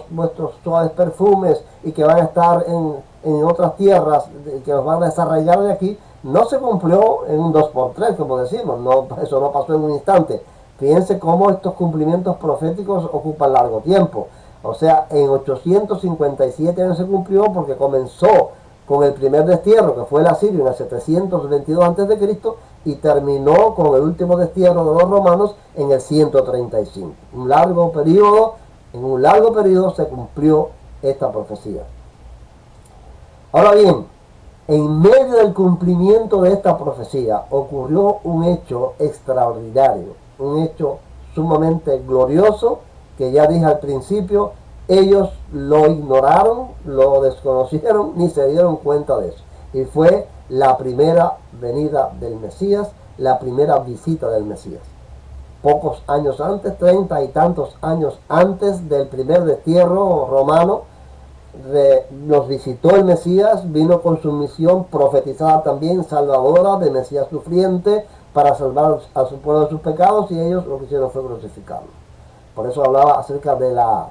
vuestros suaves perfumes y que van a estar en otras tierras, que los van a desarraigar de aquí, no se cumplió en un 2x3, como decimos, eso no pasó en un instante. Fíjense cómo estos cumplimientos proféticos ocupan largo tiempo. O sea, en 857 años se cumplió porque comenzó con el primer destierro, que fue el asirio, en el 722 a.C., y terminó con el último destierro de los romanos en el 135. En un largo periodo se cumplió esta profecía. Ahora bien, en medio del cumplimiento de esta profecía ocurrió un hecho extraordinario, un hecho sumamente glorioso, que ya dije al principio, ellos lo ignoraron, lo desconocieron, ni se dieron cuenta de eso. Y fue la primera venida del Mesías, la primera visita del Mesías. Pocos años antes, 30 y tantos años antes del primer destierro romano, nos visitó el Mesías, vino con su misión profetizada también, salvadora, de Mesías sufriente, para salvar a su pueblo de sus pecados, y ellos lo que hicieron fue crucificarlo. Por eso hablaba acerca de la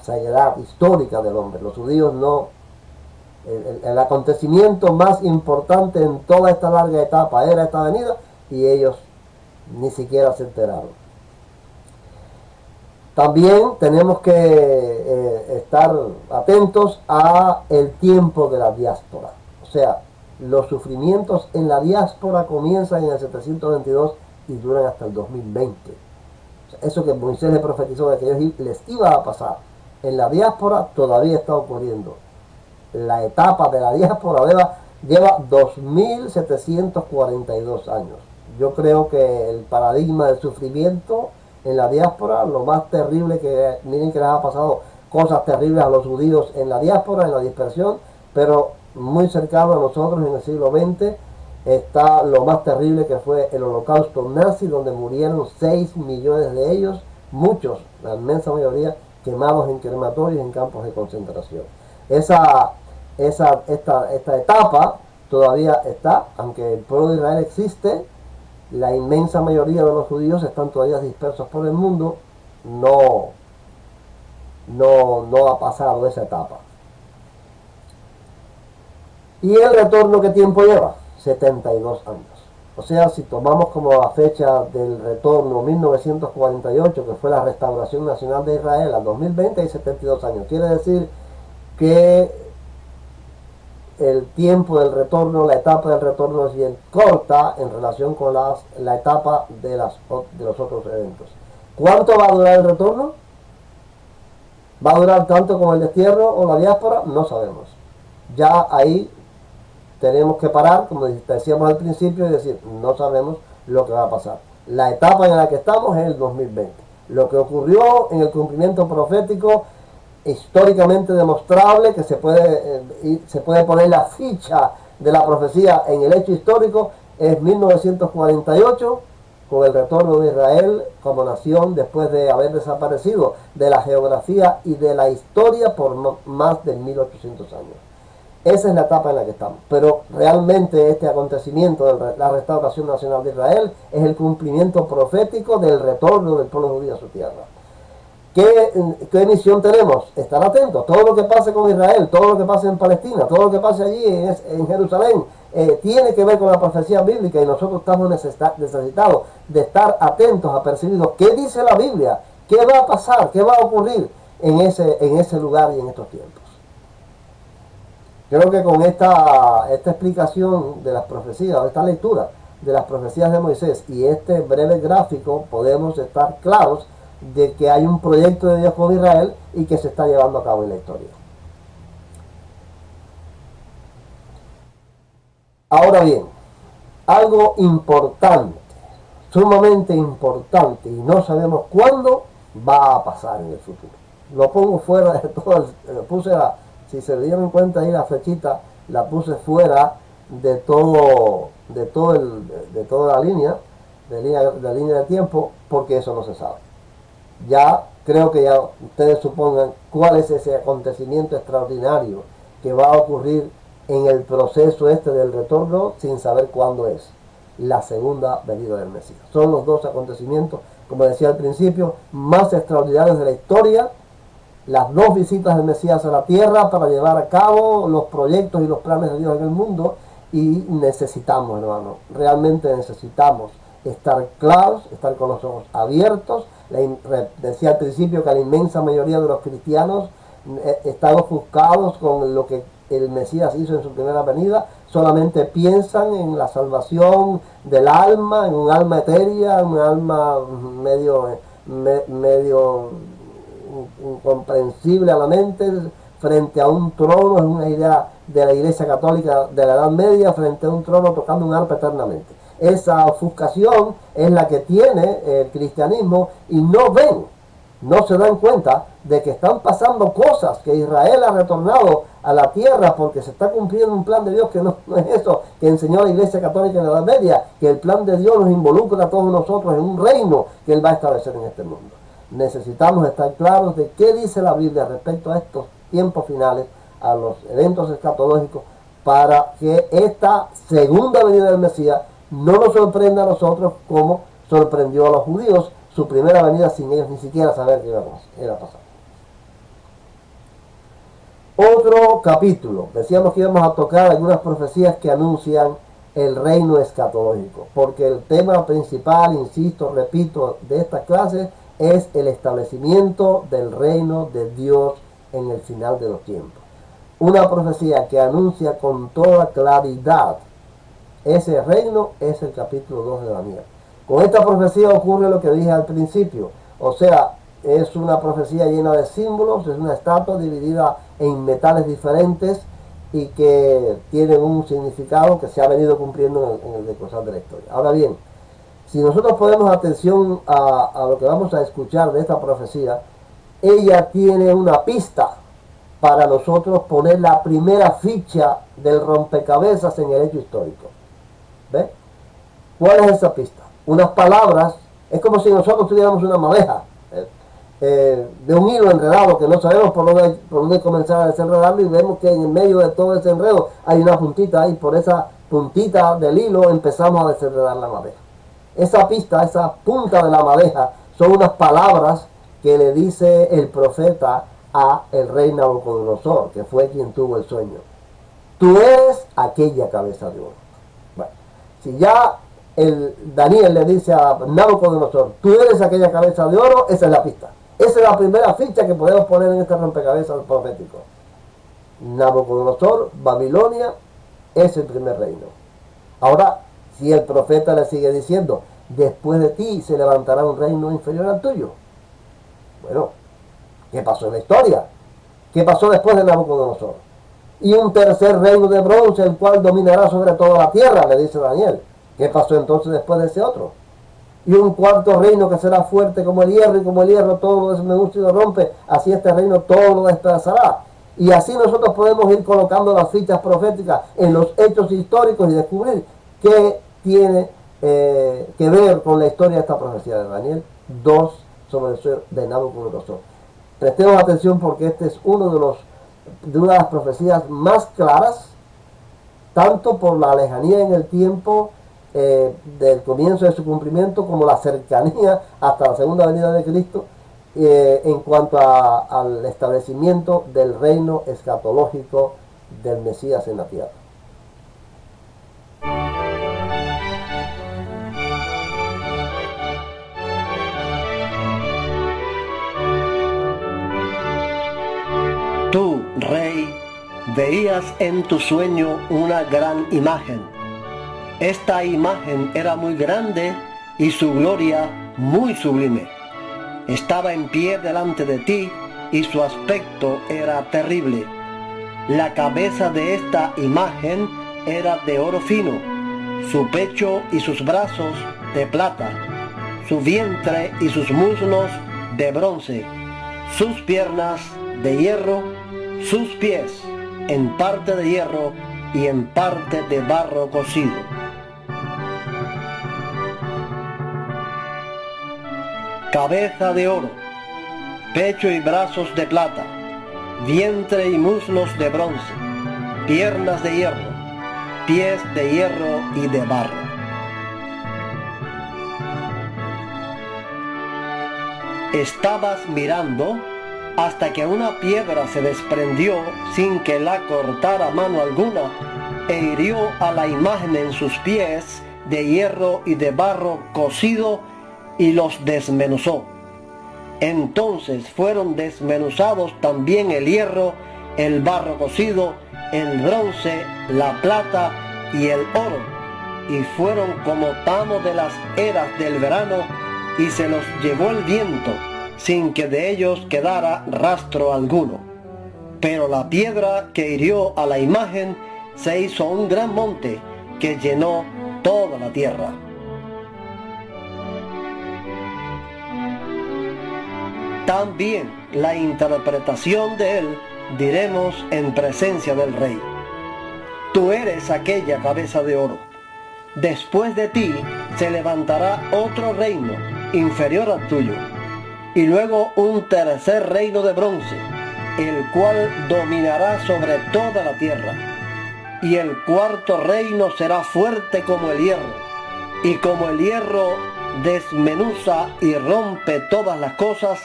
ceguedad histórica del hombre. Los judíos el acontecimiento más importante en toda esta larga etapa era esta venida, y ellos ni siquiera se enteraron. También tenemos que estar atentos a el tiempo de la diáspora. O O sea, los sufrimientos en la diáspora comienzan en el 722 y duran hasta el 2020. O sea, eso que Moisés le profetizó de que les iba a pasar en la diáspora todavía está ocurriendo. La etapa de la diáspora lleva 2742 años. Yo creo que el paradigma del sufrimiento en la diáspora, lo más terrible que, miren que les ha pasado cosas terribles a los judíos en la diáspora, en la dispersión, pero muy cercano a nosotros en el siglo XX está lo más terrible que fue el holocausto nazi, donde murieron 6 millones de ellos, muchos, la inmensa mayoría, quemados en crematorios, en campos de concentración. Esta etapa todavía está, aunque el pueblo de Israel existe, la inmensa mayoría de los judíos están todavía dispersos por el mundo, no ha pasado esa etapa. ¿Y el retorno qué tiempo lleva? 72 años. O sea, si tomamos como la fecha del retorno 1948, que fue la restauración nacional de Israel, al 2020 hay 72 años. Quiere decir que el tiempo del retorno, la etapa del retorno es bien corta en relación con la etapa de los otros eventos. ¿Cuánto va a durar el retorno? ¿Va a durar tanto como el destierro o la diáspora? No sabemos. Ya ahí tenemos que parar, como decíamos al principio, y decir, no sabemos lo que va a pasar. La etapa en la que estamos es el 2020. Lo que ocurrió en el cumplimiento profético, históricamente demostrable, que se puede poner la ficha de la profecía en el hecho histórico, es 1948, con el retorno de Israel como nación después de haber desaparecido de la geografía y de la historia por más de 1800 años. Esa es la etapa en la que estamos. Pero realmente este acontecimiento de la restauración nacional de Israel es el cumplimiento profético del retorno del pueblo judío a su tierra. ¿Qué misión tenemos? Estar atentos. Todo lo que pase con Israel, todo lo que pase en Palestina, todo lo que pase allí en Jerusalén, tiene que ver con la profecía bíblica, y nosotros estamos necesitados de estar atentos a percibir qué dice la Biblia, qué va a pasar, qué va a ocurrir en ese lugar y en estos tiempos. Creo que con esta explicación de las profecías, esta lectura de las profecías de Moisés y este breve gráfico, podemos estar claros de que hay un proyecto de Dios con Israel y que se está llevando a cabo en la historia. Ahora bien, algo importante, sumamente importante, y no sabemos cuándo va a pasar en el futuro. Lo pongo fuera de todo, si se dieron cuenta ahí la flechita, la puse fuera de toda la línea de tiempo, porque eso no se sabe. Ya creo que ya ustedes supongan cuál es ese acontecimiento extraordinario que va a ocurrir en el proceso del retorno, sin saber cuándo es la segunda venida del Mesías. Son los dos acontecimientos, como decía al principio, más extraordinarios de la historia. Las dos visitas del Mesías a la tierra para llevar a cabo los proyectos y los planes de Dios en el mundo, y necesitamos, hermano, realmente necesitamos estar claros, estar con los ojos abiertos. Decía al principio que la inmensa mayoría de los cristianos están ofuscados con lo que el Mesías hizo en su primera venida, solamente piensan en la salvación del alma, en un alma etérea, un alma medio incomprensible a la mente, frente a un trono. Es una idea de la Iglesia Católica de la Edad Media, frente a un trono tocando un arpa eternamente. Esa ofuscación es la que tiene el cristianismo, y no se dan cuenta de que están pasando cosas, que Israel ha retornado a la tierra porque se está cumpliendo un plan de Dios, que no es eso que enseñó la Iglesia Católica en la Edad Media, que el plan de Dios nos involucra a todos nosotros en un reino que Él va a establecer en este mundo. Necesitamos estar claros de qué dice la Biblia respecto a estos tiempos finales, a los eventos escatológicos, para que esta segunda venida del Mesías no nos sorprenda a nosotros como sorprendió a los judíos su primera venida, sin ellos ni siquiera saber qué iba a pasar. Otro capítulo. Decíamos que íbamos a tocar algunas profecías que anuncian el reino escatológico, porque el tema principal, insisto, repito, de esta clase es el establecimiento del reino de Dios en el final de los tiempos. una profecía que anuncia con toda claridad ese reino, es el capítulo 2 de Daniel. Con esta profecía ocurre lo que dije al principio, o sea, es una profecía llena de símbolos, es una estatua dividida en metales diferentes y que tienen un significado que se ha venido cumpliendo en el decurso de la historia. Ahora bien, si nosotros ponemos atención a lo que vamos a escuchar de esta profecía, ella tiene una pista para nosotros poner la primera ficha del rompecabezas en el hecho histórico. ¿Ve? ¿Cuál es esa pista? Unas palabras, es como si nosotros tuviéramos una madeja de un hilo enredado que no sabemos por dónde comenzar a desenredarlo, y vemos que en medio de todo ese enredo hay una puntita, y por esa puntita del hilo empezamos a desenredar la madeja. Esa pista, esa punta de la madeja, son unas palabras que le dice el profeta a el rey Nabucodonosor, que fue quien tuvo el sueño. Tú eres aquella cabeza de oro. Bueno, si ya Daniel le dice a Nabucodonosor, tú eres aquella cabeza de oro, esa es la pista. Esa es la primera ficha que podemos poner en este rompecabezas profético. Nabucodonosor, Babilonia, es el primer reino. Ahora, si el profeta le sigue diciendo, después de ti se levantará un reino inferior al tuyo. Bueno, ¿qué pasó en la historia? ¿Qué pasó después de Nabucodonosor? Y un tercer reino de bronce, el cual dominará sobre toda la tierra, le dice Daniel. ¿Qué pasó entonces después de ese otro? Y un cuarto reino que será fuerte como el hierro, y como el hierro todo lo desmenuza y lo rompe, así este reino todo lo despedazará. Y así nosotros podemos ir colocando las fichas proféticas en los hechos históricos y descubrir qué tiene que ver con la historia de esta profecía de Daniel 2 sobre el sueño de Nabucodonosor. Prestemos atención, porque este es una de las profecías más claras, tanto por la lejanía en el tiempo del comienzo de su cumplimiento, como la cercanía hasta la segunda venida de Cristo, en cuanto al establecimiento del reino escatológico del Mesías en la tierra. Tú, rey, veías en tu sueño una gran imagen. Esta imagen era muy grande y su gloria muy sublime. Estaba en pie delante de ti y su aspecto era terrible. La cabeza de esta imagen era de oro fino, su pecho y sus brazos de plata, su vientre y sus muslos de bronce, sus piernas de hierro, sus pies en parte de hierro y en parte de barro cocido. Cabeza de oro, pecho y brazos de plata, vientre y muslos de bronce, piernas de hierro, pies de hierro y de barro. Estabas mirando hasta que una piedra se desprendió sin que la cortara mano alguna, e hirió a la imagen en sus pies de hierro y de barro cocido, y los desmenuzó. Entonces fueron desmenuzados también el hierro, el barro cocido, el bronce, la plata y el oro, y fueron como tamo de las eras del verano, y se los llevó el viento, sin que de ellos quedara rastro alguno. Pero la piedra que hirió a la imagen se hizo un gran monte que llenó toda la tierra. También la interpretación de él diremos en presencia del rey. Tú eres aquella cabeza de oro. Después de ti se levantará otro reino inferior al tuyo, y luego un tercer reino de bronce, el cual dominará sobre toda la tierra. Y el cuarto reino será fuerte como el hierro, y como el hierro desmenuza y rompe todas las cosas,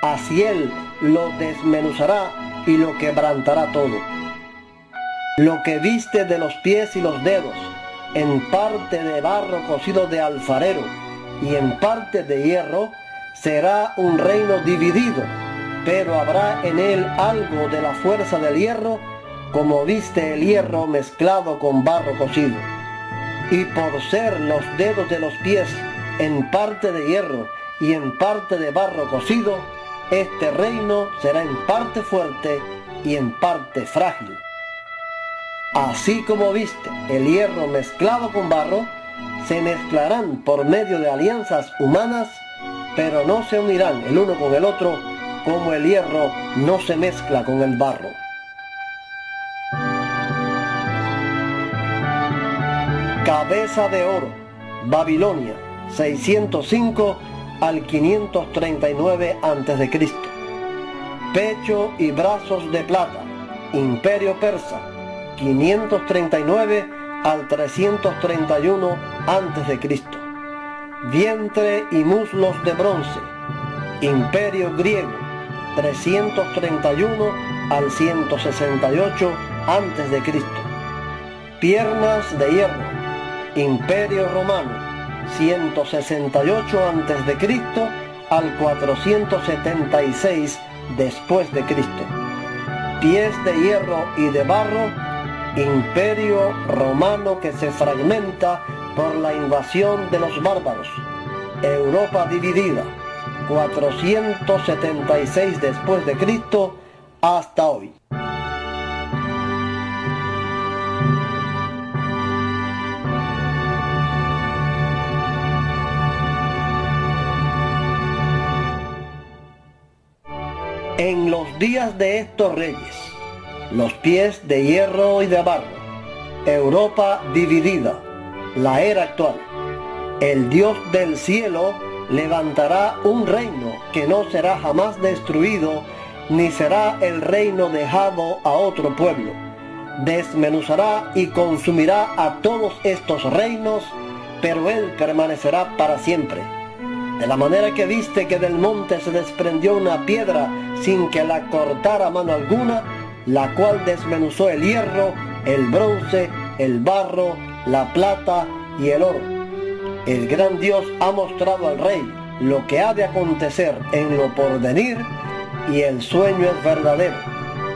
así él lo desmenuzará y lo quebrantará todo. Lo que viste de los pies y los dedos, en parte de barro cocido de alfarero y en parte de hierro, será un reino dividido, pero habrá en él algo de la fuerza del hierro como viste el hierro mezclado con barro cocido. Y por ser los dedos de los pies en parte de hierro y en parte de barro cocido, este reino será en parte fuerte y en parte frágil. Así como viste el hierro mezclado con barro, se mezclarán por medio de alianzas humanas, pero no se unirán el uno con el otro, como el hierro no se mezcla con el barro. Cabeza de oro, Babilonia, 605 al 539 a.C. Pecho y brazos de plata, Imperio Persa, 539 al 331 a.C. Vientre y muslos de bronce, Imperio Griego, 331 al 168 a.C. Piernas de hierro, Imperio Romano, 168 a.C. al 476 después de Cristo. Pies de hierro y de barro, Imperio Romano que se fragmenta por la invasión de los bárbaros. Europa dividida, 476 después de Cristo hasta hoy. En los días de estos reyes, los pies de hierro y de barro, Europa dividida, la era actual, el Dios del cielo levantará un reino que no será jamás destruido, ni será el reino dejado a otro pueblo. Desmenuzará y consumirá a todos estos reinos, pero él permanecerá para siempre. De la manera que viste que del monte se desprendió una piedra sin que la cortara mano alguna, la cual desmenuzó el hierro, el bronce, el barro, la plata y el oro. El gran Dios ha mostrado al rey lo que ha de acontecer en lo porvenir, y el sueño es verdadero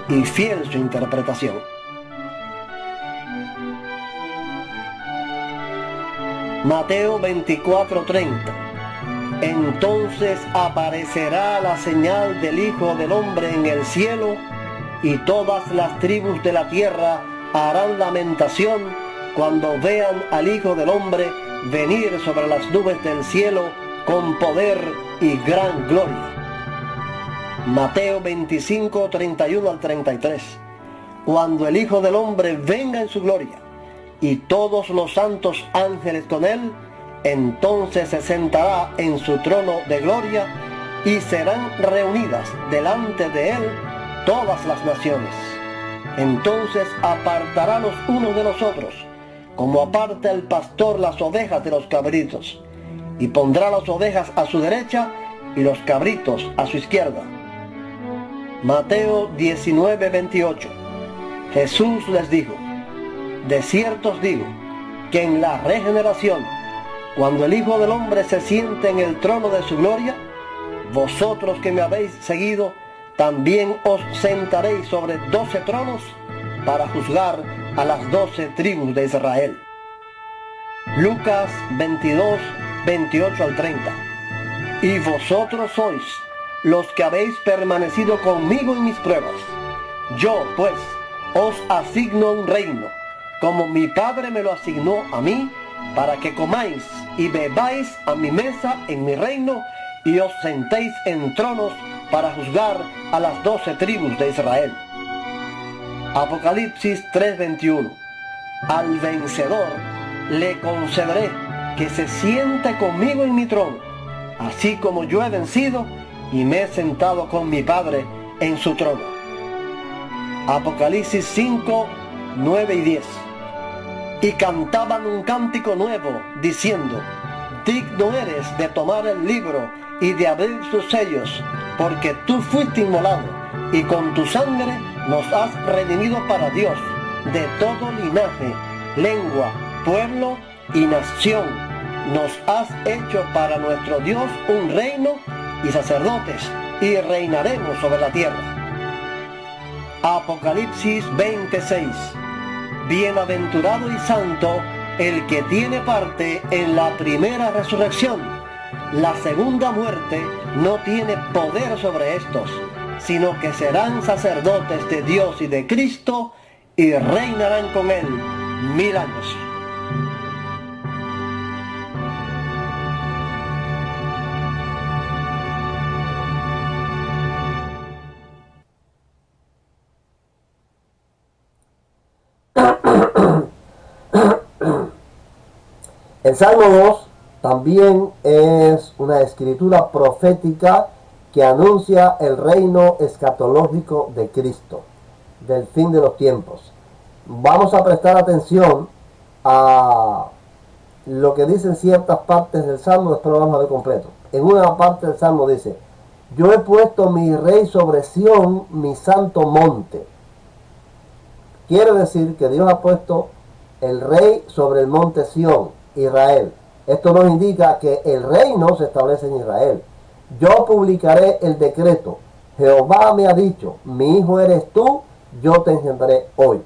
y fiel su interpretación. Mateo 24:30. Entonces aparecerá la señal del Hijo del Hombre en el cielo, y todas las tribus de la tierra harán lamentación cuando vean al Hijo del Hombre venir sobre las nubes del cielo con poder y gran gloria. Mateo 25:31 al 33. Cuando el Hijo del Hombre venga en su gloria, y todos los santos ángeles con él, entonces se sentará en su trono de gloria, y serán reunidas delante de él todas las naciones. Entonces apartará los unos de los otros, como aparta el pastor las ovejas de los cabritos, y pondrá las ovejas a su derecha y los cabritos a su izquierda. Mateo 19:28. Jesús les dijo: de cierto os digo, que en la regeneración, cuando el Hijo del Hombre se siente en el trono de su gloria, vosotros que me habéis seguido, también os sentaréis sobre 12 tronos para juzgar a las 12 tribus de Israel. Lucas 22:28 al 30. Y vosotros sois los que habéis permanecido conmigo en mis pruebas. Yo, pues, os asigno un reino, como mi Padre me lo asignó a mí, para que comáis y bebáis a mi mesa en mi reino, y os sentéis en tronos para juzgar a las 12 tribus de Israel. Apocalipsis 3:21. Al vencedor le concederé que se siente conmigo en mi trono, así como yo he vencido y me he sentado con mi Padre en su trono. Apocalipsis 5:9 y 10. Y cantaban un cántico nuevo, diciendo: digno eres de tomar el libro y de abrir sus sellos, porque tú fuiste inmolado, y con tu sangre nos has redimido para Dios, de todo linaje, lengua, pueblo y nación. Nos has hecho para nuestro Dios un reino y sacerdotes, y reinaremos sobre la tierra. Apocalipsis 26. Bienaventurado y santo el que tiene parte en la primera resurrección. La segunda muerte no tiene poder sobre estos, sino que serán sacerdotes de Dios y de Cristo y reinarán con él 1000 años. El Salmo 2 también es una escritura profética que anuncia el reino escatológico de Cristo, del fin de los tiempos. Vamos a prestar atención a lo que dicen ciertas partes del Salmo, después lo vamos a ver completo. En una parte del Salmo dice: yo he puesto mi rey sobre Sión, mi santo monte. Quiere decir que Dios ha puesto el rey sobre el monte Sión, Israel. Esto nos indica que el reino se establece en Israel. Yo publicaré el decreto. Jehová me ha dicho: mi hijo eres tú, yo te engendré hoy.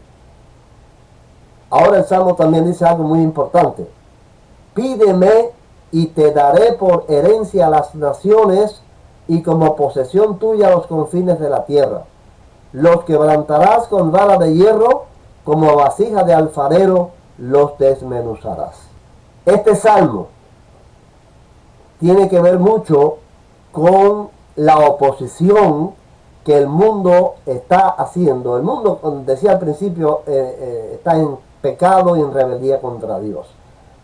Ahora el Salmo también dice algo muy importante: pídeme y te daré por herencia a las naciones y como posesión tuya los confines de la tierra. Los quebrantarás con vara de hierro, como vasija de alfarero los desmenuzarás. Este salmo tiene que ver mucho con la oposición que el mundo está haciendo. El mundo, como decía al principio, está en pecado y en rebeldía contra Dios.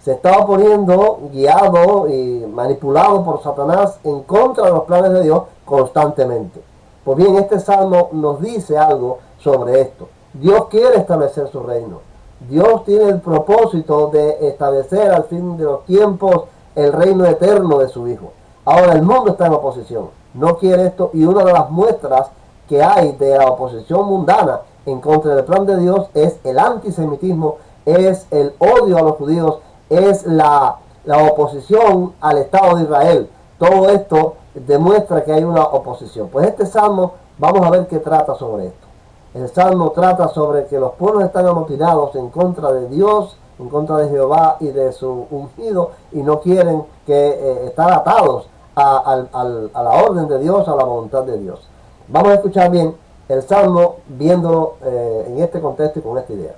Se está oponiendo, guiado y manipulado por Satanás en contra de los planes de Dios constantemente. Pues bien, este salmo nos dice algo sobre esto. Dios quiere establecer su reino. Dios tiene el propósito de establecer al fin de los tiempos el reino eterno de su Hijo. Ahora el mundo está en oposición, no quiere esto, y una de las muestras que hay de la oposición mundana en contra del plan de Dios es el antisemitismo, es el odio a los judíos, es la oposición al Estado de Israel. Todo esto demuestra que hay una oposición. Pues este salmo, vamos a ver qué trata sobre esto. El salmo trata sobre que los pueblos están amotinados en contra de Dios, en contra de Jehová y de su ungido, y no quieren estar atados a la orden de Dios, a la voluntad de Dios. Vamos a escuchar bien el salmo viéndolo en este contexto y con esta idea.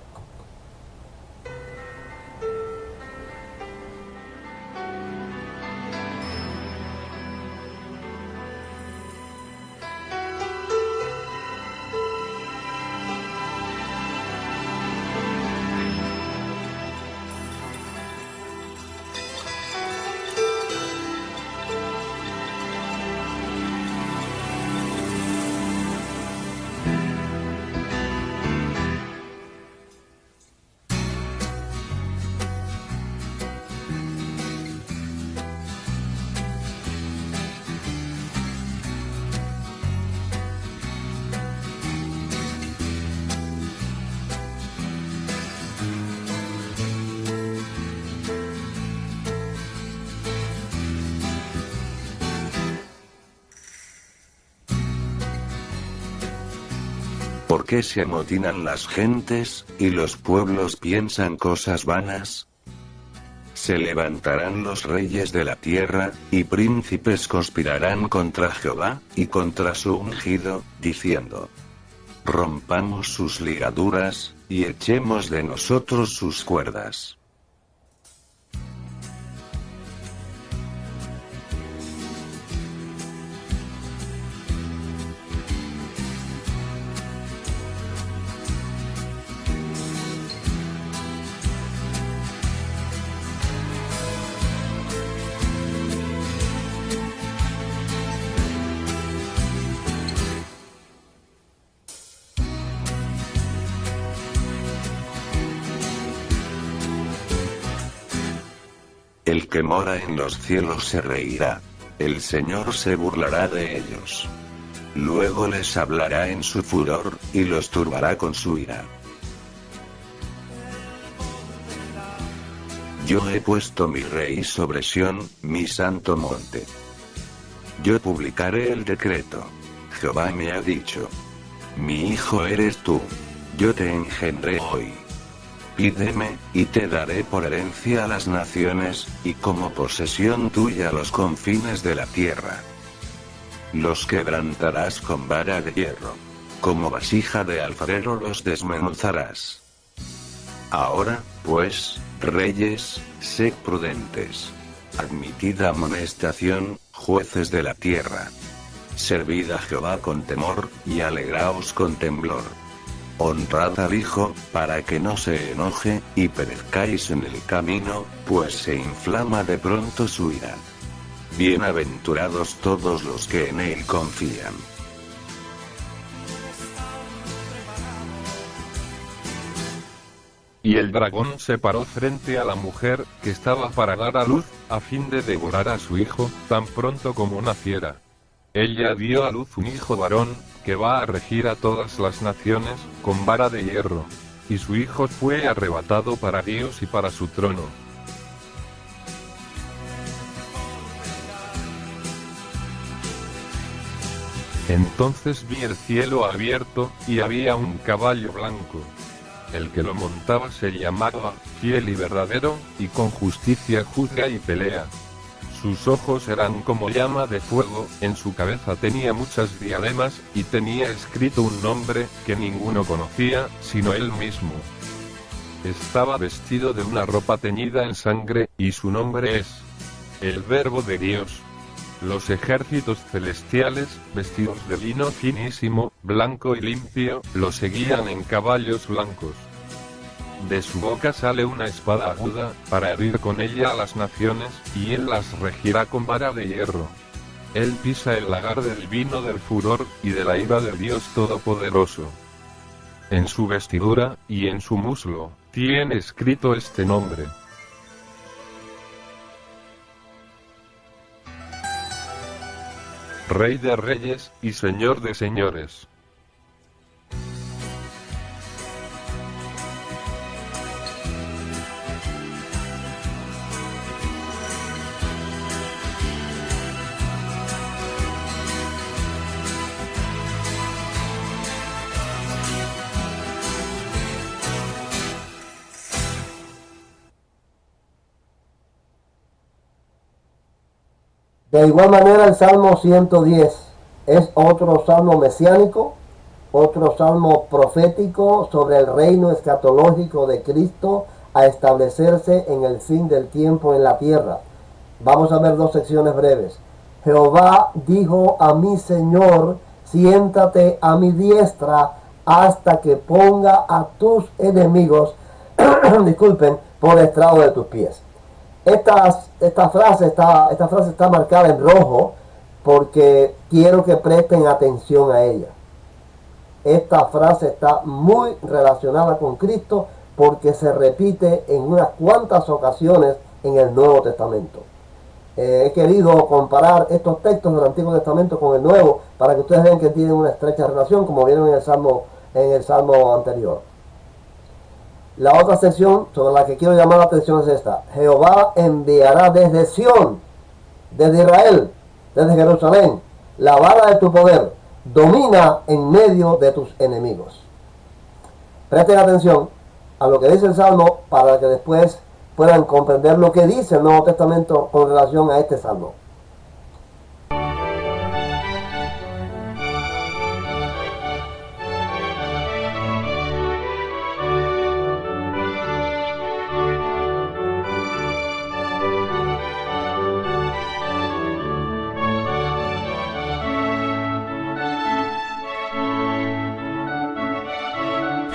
¿Por qué se amotinan las gentes, y los pueblos piensan cosas vanas? Se levantarán los reyes de la tierra, y príncipes conspirarán contra Jehová, y contra su ungido, diciendo: rompamos sus ligaduras, y echemos de nosotros sus cuerdas. El que mora en los cielos se reirá. El Señor se burlará de ellos. Luego les hablará en su furor, y los turbará con su ira. Yo he puesto mi rey sobre Sión, mi santo monte. Yo publicaré el decreto. Jehová me ha dicho: mi hijo eres tú. Yo te engendré hoy. Pídeme, y te daré por herencia a las naciones, y como posesión tuya los confines de la tierra. Los quebrantarás con vara de hierro. Como vasija de alfarero los desmenuzarás. Ahora, pues, reyes, sed prudentes. Admitid amonestación, jueces de la tierra. Servid a Jehová con temor, y alegraos con temblor. Honrad al Hijo, para que no se enoje, y perezcáis en el camino, pues se inflama de pronto su ira. Bienaventurados todos los que en él confían. Y el dragón se paró frente a la mujer, que estaba para dar a luz, a fin de devorar a su hijo, tan pronto como naciera. Ella dio a luz un hijo varón, que va a regir a todas las naciones, con vara de hierro. Y su hijo fue arrebatado para Dios y para su trono. Entonces vi el cielo abierto, y había un caballo blanco. El que lo montaba se llamaba Fiel y Verdadero, y con justicia juzga y pelea. Sus ojos eran como llama de fuego, en su cabeza tenía muchas diademas, y tenía escrito un nombre, que ninguno conocía, sino él mismo. Estaba vestido de una ropa teñida en sangre, y su nombre es el Verbo de Dios. Los ejércitos celestiales, vestidos de lino finísimo, blanco y limpio, lo seguían en caballos blancos. De su boca sale una espada aguda, para herir con ella a las naciones, y él las regirá con vara de hierro. Él pisa el lagar del vino del furor, y de la ira del Dios Todopoderoso. En su vestidura, y en su muslo, tiene escrito este nombre: Rey de Reyes, y Señor de Señores. De igual manera, el Salmo 110 es otro salmo mesiánico, otro salmo profético sobre el reino escatológico de Cristo a establecerse en el fin del tiempo en la tierra. Vamos a ver dos secciones breves. Jehová dijo a mi Señor, siéntate a mi diestra hasta que ponga a tus enemigos, por estrado de tus pies. Esta frase está marcada en rojo porque quiero que presten atención a ella. Esta frase está muy relacionada con Cristo porque se repite en unas cuantas ocasiones en el Nuevo Testamento. He querido comparar estos textos del Antiguo Testamento con el Nuevo para que ustedes vean que tienen una estrecha relación, como vieron en el Salmo anterior. La otra sección sobre la que quiero llamar la atención es esta: Jehová enviará desde Sión, desde Israel, desde Jerusalén, la vara de tu poder, domina en medio de tus enemigos. Presten atención a lo que dice el Salmo para que después puedan comprender lo que dice el Nuevo Testamento con relación a este Salmo.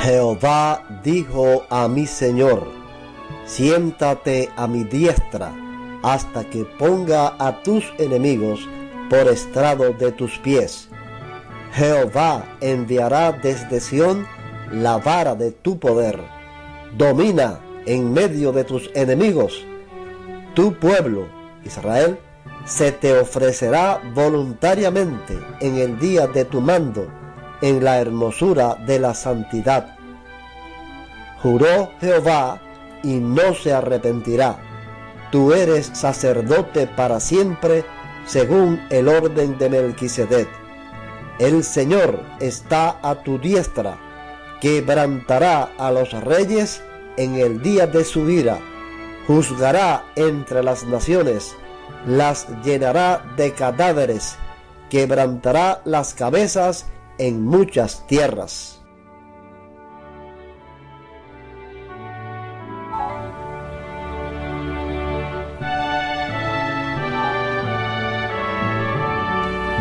Jehová dijo a mi Señor, siéntate a mi diestra, hasta que ponga a tus enemigos por estrado de tus pies. Jehová enviará desde Sión la vara de tu poder. Domina en medio de tus enemigos. Tu pueblo, Israel, se te ofrecerá voluntariamente en el día de tu mando, en la hermosura de la santidad. Juró Jehová y no se arrepentirá. Tú eres sacerdote para siempre, según el orden de Melquisedec. El Señor está a tu diestra, quebrantará a los reyes en el día de su ira, juzgará entre las naciones, las llenará de cadáveres, quebrantará las cabezas en muchas tierras.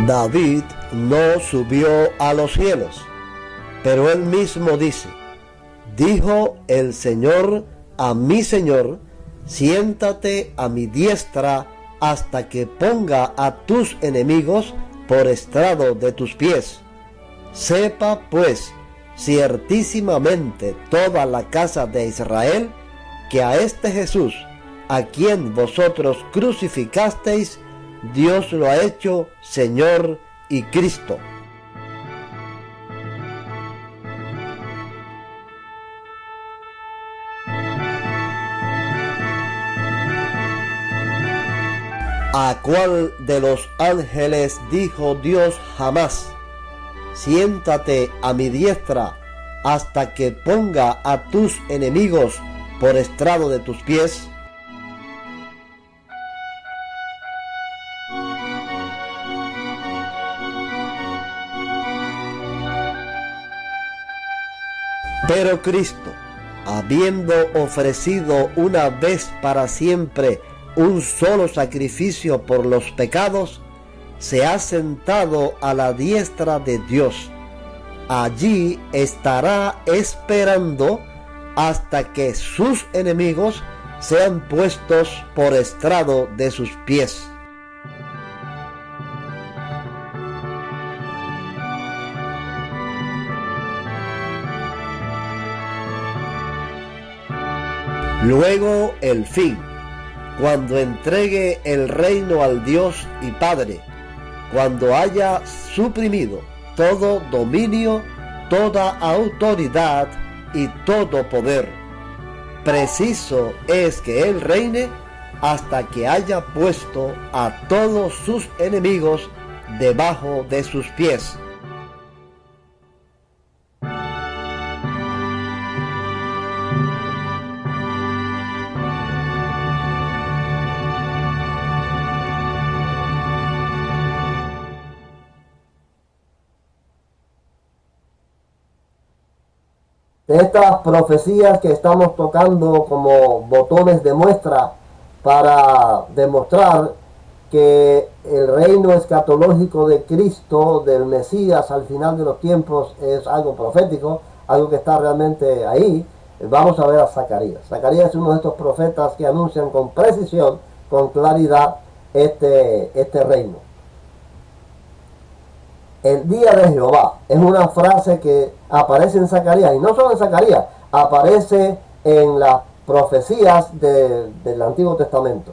David no subió a los cielos, pero él mismo dice: dijo el Señor a mi Señor, siéntate a mi diestra hasta que ponga a tus enemigos por estrado de tus pies. Sepa pues ciertísimamente toda la casa de Israel que a este Jesús, a quien vosotros crucificasteis, Dios lo ha hecho Señor y Cristo. ¿A cuál de los ángeles dijo Dios jamás: siéntate a mi diestra hasta que ponga a tus enemigos por estrado de tus pies? Pero Cristo, habiendo ofrecido una vez para siempre un solo sacrificio por los pecados, se ha sentado a la diestra de Dios. Allí estará esperando hasta que sus enemigos sean puestos por estrado de sus pies. Luego el fin, cuando entregue el reino al Dios y Padre, cuando haya suprimido todo dominio, toda autoridad y todo poder. Preciso es que Él reine hasta que haya puesto a todos sus enemigos debajo de sus pies. De estas profecías que estamos tocando como botones de muestra para demostrar que el reino escatológico de Cristo, del Mesías al final de los tiempos, es algo profético, algo que está realmente ahí, vamos a ver a Zacarías. Zacarías es uno de estos profetas que anuncian con precisión, con claridad, este reino. El día de Jehová es una frase que aparece en Zacarías, y no solo en Zacarías, aparece en las profecías del Antiguo Testamento.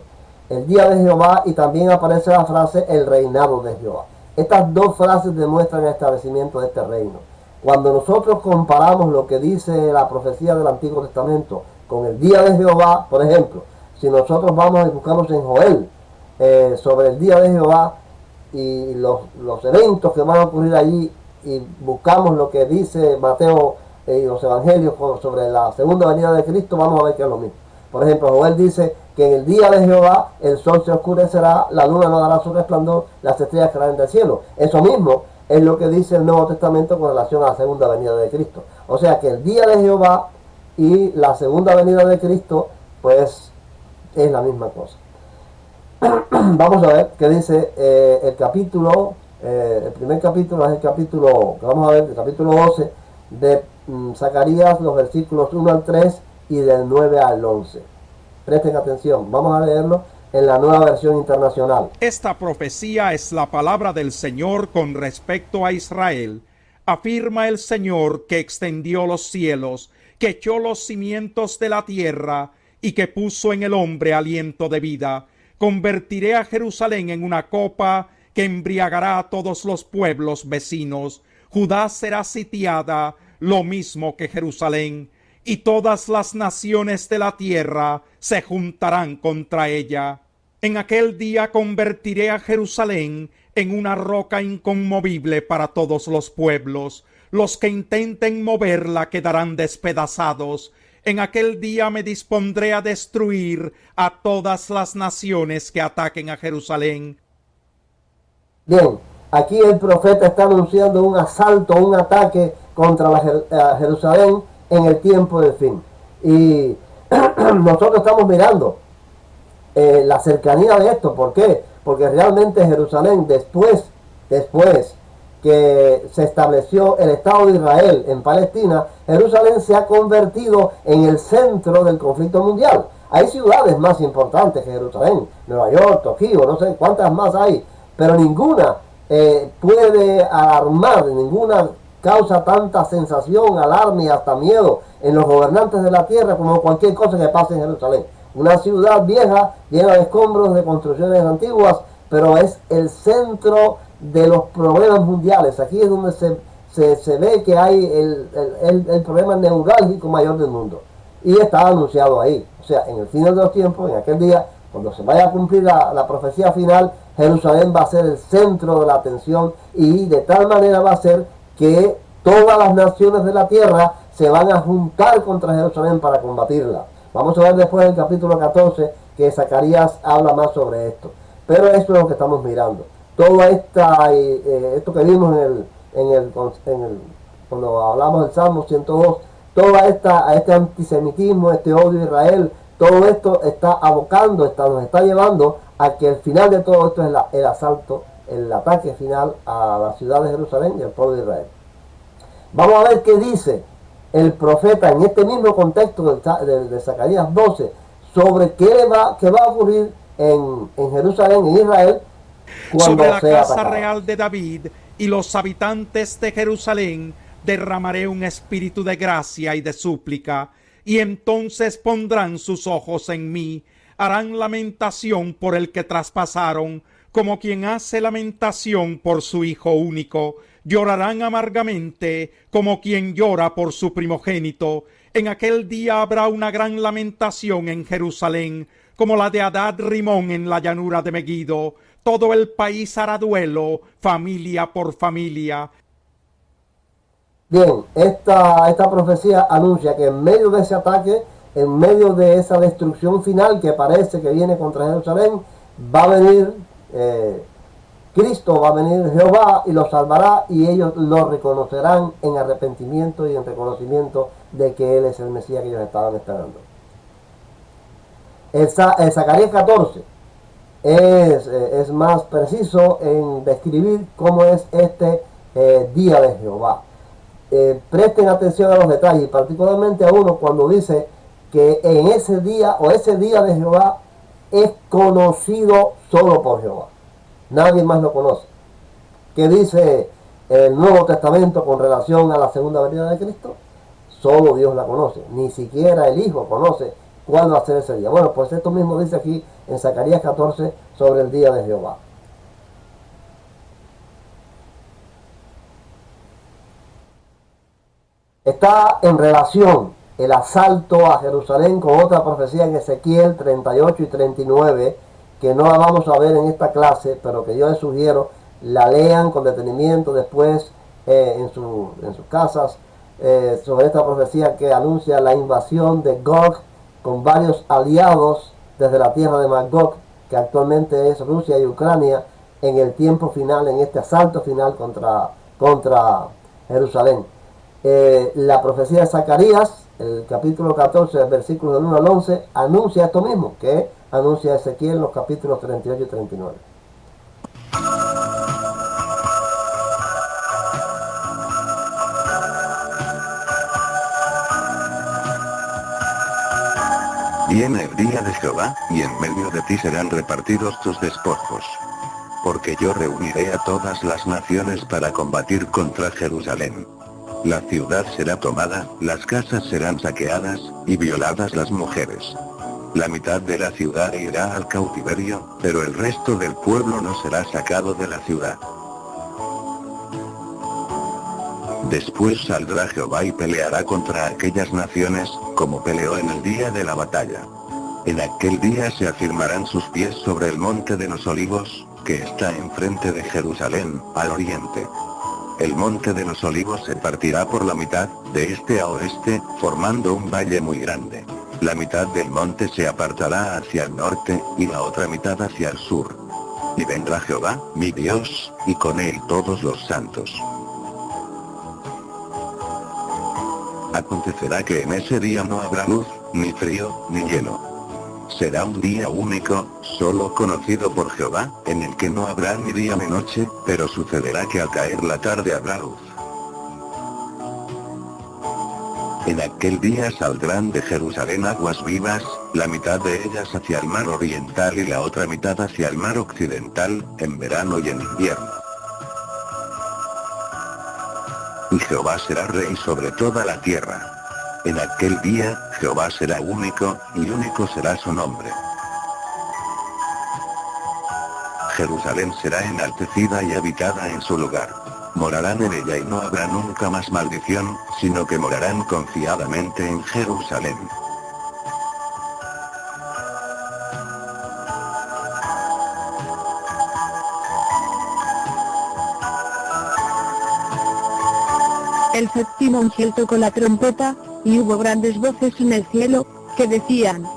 El día de Jehová, y también aparece la frase el reinado de Jehová. Estas dos frases demuestran el establecimiento de este reino. Cuando nosotros comparamos lo que dice la profecía del Antiguo Testamento con el día de Jehová, por ejemplo, si nosotros vamos y buscamos en Joel sobre el día de Jehová, y los eventos que van a ocurrir allí, y buscamos lo que dice Mateo y los evangelios sobre la segunda venida de Cristo, vamos a ver que es lo mismo. Por ejemplo, Joel dice que en el día de Jehová el sol se oscurecerá, la luna no dará su resplandor, las estrellas caerán del cielo. Eso mismo es lo que dice el Nuevo Testamento con relación a la segunda venida de Cristo. O sea que el día de Jehová y la segunda venida de Cristo, pues es la misma cosa. Vamos a ver qué dice el capítulo, el primer capítulo es el capítulo, que vamos a ver, el capítulo 12 de Zacarías, los versículos 1 al 3 y del 9 al 11. Presten atención, vamos a leerlo en la Nueva Versión Internacional. Esta profecía es la palabra del Señor con respecto a Israel. Afirma el Señor que extendió los cielos, que echó los cimientos de la tierra y que puso en el hombre aliento de vida. Convertiré a Jerusalén en una copa que embriagará a todos los pueblos vecinos. Judá será sitiada, lo mismo que Jerusalén, y todas las naciones de la tierra se juntarán contra ella. En aquel día convertiré a Jerusalén en una roca inconmovible para todos los pueblos. Los que intenten moverla quedarán despedazados. En aquel día me dispondré a destruir a todas las naciones que ataquen a Jerusalén. Bien, aquí el profeta está anunciando un asalto, un ataque contra Jerusalén en el tiempo del fin. Y nosotros estamos mirando la cercanía de esto. ¿Por qué? Porque realmente Jerusalén, después que se estableció el Estado de Israel en Palestina, Jerusalén se ha convertido en el centro del conflicto mundial. Hay ciudades más importantes que Jerusalén, Nueva York, Tokio, no sé cuántas más hay, pero ninguna puede alarmar, ninguna causa tanta sensación, alarma y hasta miedo en los gobernantes de la tierra como cualquier cosa que pase en Jerusalén. Una ciudad vieja, llena de escombros, de construcciones antiguas, pero es el centro de los problemas mundiales. Aquí es donde se ve que hay el problema neurálgico mayor del mundo. Y está anunciado ahí. O sea, en el final de los tiempos, en aquel día, cuando se vaya a cumplir la profecía final, Jerusalén va a ser el centro de la atención, y de tal manera va a ser que todas las naciones de la tierra se van a juntar contra Jerusalén para combatirla. Vamos a ver después en el capítulo 14 que Zacarías habla más sobre esto. Pero esto es lo que estamos mirando. Todo esto que vimos cuando hablamos del Salmo 102, este antisemitismo, este odio a Israel, todo esto está abocando, nos está llevando a que el final de todo esto es el asalto, el ataque final a la ciudad de Jerusalén y al pueblo de Israel. Vamos a ver qué dice el profeta en este mismo contexto de Zacarías 12 sobre qué va a ocurrir en Jerusalén, en Israel, sobre la casa atacado. real de David y los habitantes de Jerusalén derramaré un espíritu de gracia y de súplica, y entonces pondrán sus ojos en mí, harán lamentación por el que traspasaron, como quien hace lamentación por su hijo único, llorarán amargamente como quien llora por su primogénito. En aquel día habrá una gran lamentación en Jerusalén, como la de Hadad Rimón en la llanura de Megiddo. Todo el país hará duelo, familia por familia. Bien, esta profecía anuncia que en medio de ese ataque, en medio de esa destrucción final que parece que viene contra Jerusalén, va a venir Cristo, va a venir Jehová y los salvará, y ellos lo reconocerán en arrepentimiento y en reconocimiento de que Él es el Mesías que ellos estaban esperando. El Zacarías 14 es más preciso en describir cómo es este día de Jehová. Presten atención a los detalles, particularmente a uno cuando dice que en ese día de Jehová es conocido solo por Jehová. Nadie más lo conoce. ¿Qué dice el Nuevo Testamento con relación a la segunda venida de Cristo? Solo Dios la conoce. Ni siquiera el Hijo conoce cuándo va a ser ese día. Bueno, pues esto mismo dice aquí en Zacarías 14 sobre el día de Jehová. Está en relación el asalto a Jerusalén con otra profecía en Ezequiel 38 y 39, que no la vamos a ver en esta clase, pero que yo les sugiero la lean con detenimiento después en sus casas, sobre esta profecía que anuncia la invasión de Gog con varios aliados desde la tierra de Magog, que actualmente es Rusia y Ucrania, en el tiempo final, en este asalto final contra Jerusalén. La profecía de Zacarías, el capítulo 14, versículos del 1 al 11, anuncia esto mismo que anuncia Ezequiel en los capítulos 38 y 39. Viene el día de Jehová, y en medio de ti serán repartidos tus despojos. Porque yo reuniré a todas las naciones para combatir contra Jerusalén. La ciudad será tomada, las casas serán saqueadas, y violadas las mujeres. La mitad de la ciudad irá al cautiverio, pero el resto del pueblo no será sacado de la ciudad. Después saldrá Jehová y peleará contra aquellas naciones, como peleó en el día de la batalla. En aquel día se afirmarán sus pies sobre el monte de los olivos, que está enfrente de Jerusalén, al oriente. El monte de los olivos se partirá por la mitad, de este a oeste, formando un valle muy grande. La mitad del monte se apartará hacia el norte, y la otra mitad hacia el sur. Y vendrá Jehová, mi Dios, y con él todos los santos. Acontecerá que en ese día no habrá luz, ni frío, ni hielo. Será un día único, solo conocido por Jehová, en el que no habrá ni día ni noche, pero sucederá que al caer la tarde habrá luz. En aquel día saldrán de Jerusalén aguas vivas, la mitad de ellas hacia el mar oriental y la otra mitad hacia el mar occidental, en verano y en invierno. Y Jehová será rey sobre toda la tierra. En aquel día, Jehová será único, y único será su nombre. Jerusalén será enaltecida y habitada en su lugar. Morarán en ella y no habrá nunca más maldición, sino que morarán confiadamente en Jerusalén. El séptimo ángel tocó la trompeta, y hubo grandes voces en el cielo, que decían: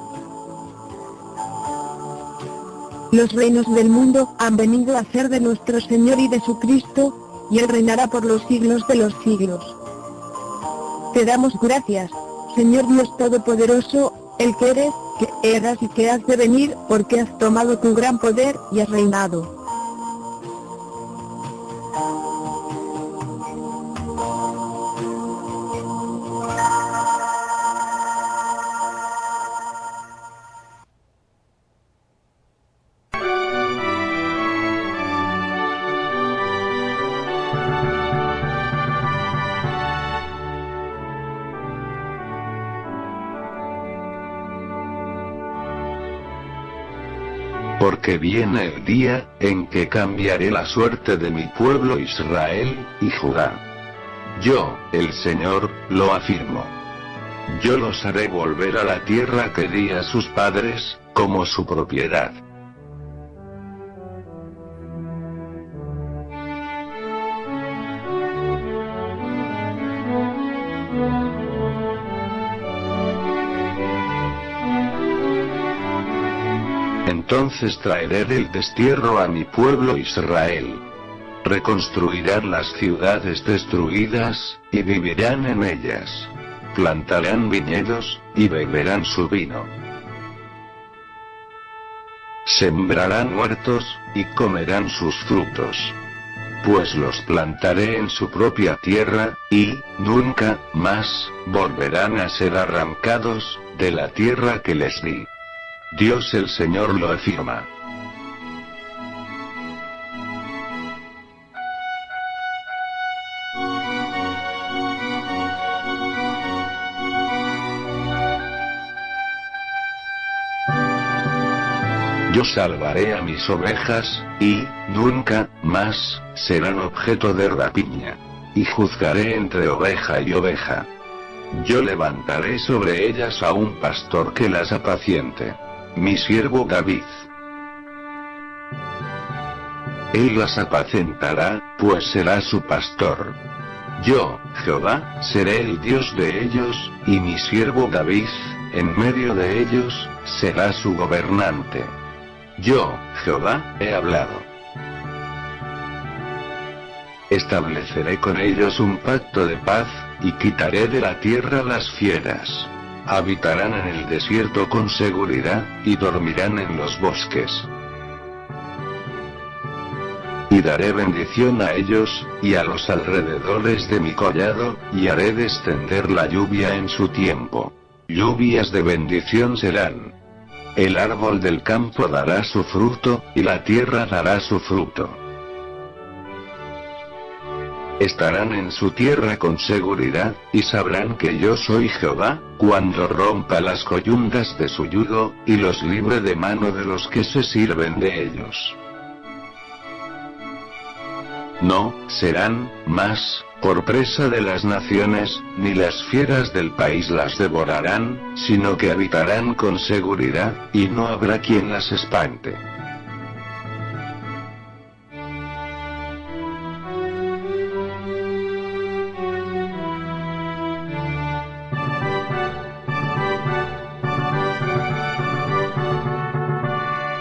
Los reinos del mundo han venido a ser de nuestro Señor y de su Cristo, y Él reinará por los siglos de los siglos. Te damos gracias, Señor Dios Todopoderoso, el que eres, que eras y que has de venir, porque has tomado tu gran poder y has reinado. Porque viene el día, en que cambiaré la suerte de mi pueblo Israel, y Judá. Yo, el Señor, lo afirmo. Yo los haré volver a la tierra que di a sus padres, como su propiedad. Entonces traeré del destierro a mi pueblo Israel. Reconstruirán las ciudades destruidas, y vivirán en ellas. Plantarán viñedos, y beberán su vino. Sembrarán huertos, y comerán sus frutos. Pues los plantaré en su propia tierra, y, nunca, más, volverán a ser arrancados, de la tierra que les di. Dios el Señor lo afirma. Yo salvaré a mis ovejas, y, nunca, más, serán objeto de rapiña. Y juzgaré entre oveja y oveja. Yo levantaré sobre ellas a un pastor que las apaciente. Mi siervo David. Él las apacentará, pues será su pastor. Yo, Jehová, seré el Dios de ellos, y mi siervo David, en medio de ellos, será su gobernante. Yo, Jehová, he hablado. Estableceré con ellos un pacto de paz, y quitaré de la tierra las fieras. Habitarán en el desierto con seguridad, y dormirán en los bosques. Y daré bendición a ellos, y a los alrededores de mi collado, y haré descender la lluvia en su tiempo. Lluvias de bendición serán. El árbol del campo dará su fruto, y la tierra dará su fruto. Estarán en su tierra con seguridad, y sabrán que yo soy Jehová, cuando rompa las coyundas de su yugo, y los libre de mano de los que se sirven de ellos. No serán más por presa de las naciones, ni las fieras del país las devorarán, sino que habitarán con seguridad, y no habrá quien las espante.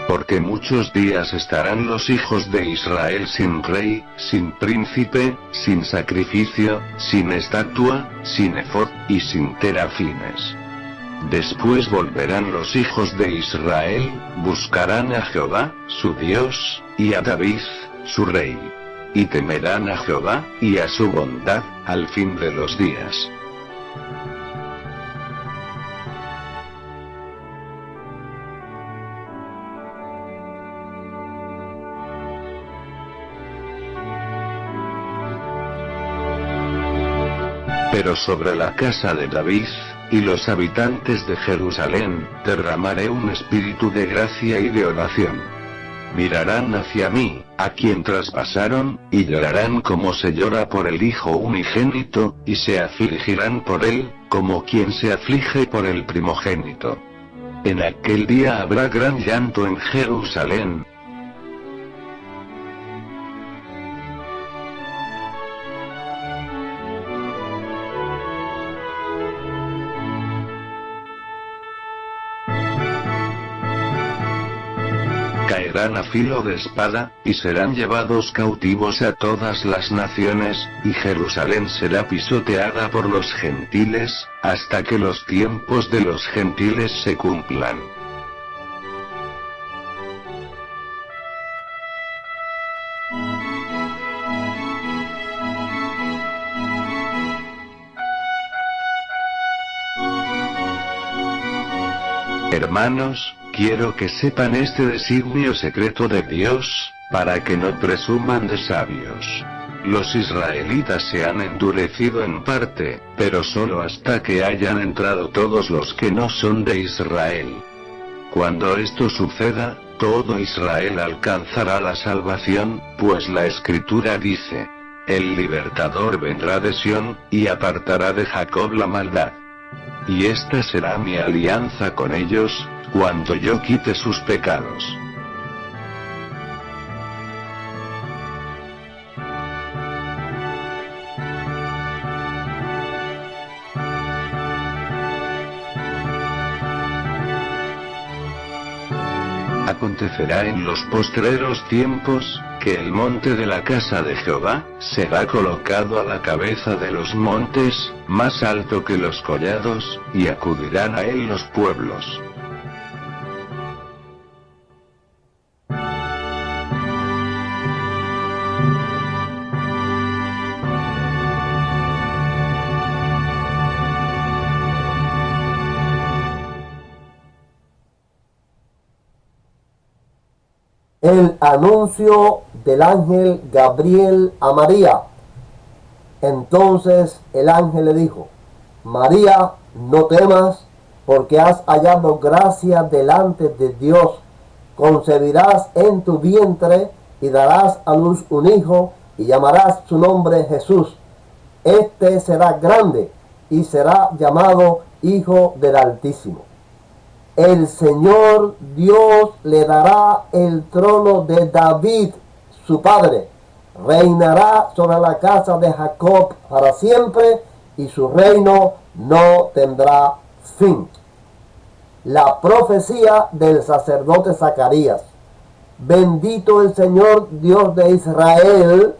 Porque muchos días estarán los hijos de Israel sin rey, sin príncipe, sin sacrificio, sin estatua, sin efod, y sin terafines. Después volverán los hijos de Israel, buscarán a Jehová, su Dios, y a David, su rey. Y temerán a Jehová, y a su bondad, al fin de los días. Pero sobre la casa de David, y los habitantes de Jerusalén, derramaré un espíritu de gracia y de oración. Mirarán hacia mí, a quien traspasaron, y llorarán como se llora por el hijo unigénito, y se afligirán por él, como quien se aflige por el primogénito. En aquel día habrá gran llanto en Jerusalén. Caerán a filo de espada, y serán llevados cautivos a todas las naciones, y Jerusalén será pisoteada por los gentiles, hasta que los tiempos de los gentiles se cumplan. Hermanos, quiero que sepan este designio secreto de Dios, para que no presuman de sabios. Los israelitas se han endurecido en parte, pero solo hasta que hayan entrado todos los que no son de Israel. Cuando esto suceda, todo Israel alcanzará la salvación, pues la Escritura dice: el libertador vendrá de Sión, y apartará de Jacob la maldad. Y esta será mi alianza con ellos, cuando yo quite sus pecados. Acontecerá en los postreros tiempos, que el monte de la casa de Jehová, será colocado a la cabeza de los montes, más alto que los collados, y acudirán a él los pueblos. El anuncio del ángel Gabriel a María. Entonces el ángel le dijo: María, no temas, porque has hallado gracia delante de Dios. Concebirás en tu vientre y darás a luz un hijo, y llamarás su nombre Jesús. Este será grande y será llamado Hijo del Altísimo. El Señor Dios le dará el trono de David, su padre. Reinará sobre la casa de Jacob para siempre, y su reino no tendrá fin. La profecía del sacerdote Zacarías. Bendito el Señor Dios de Israel,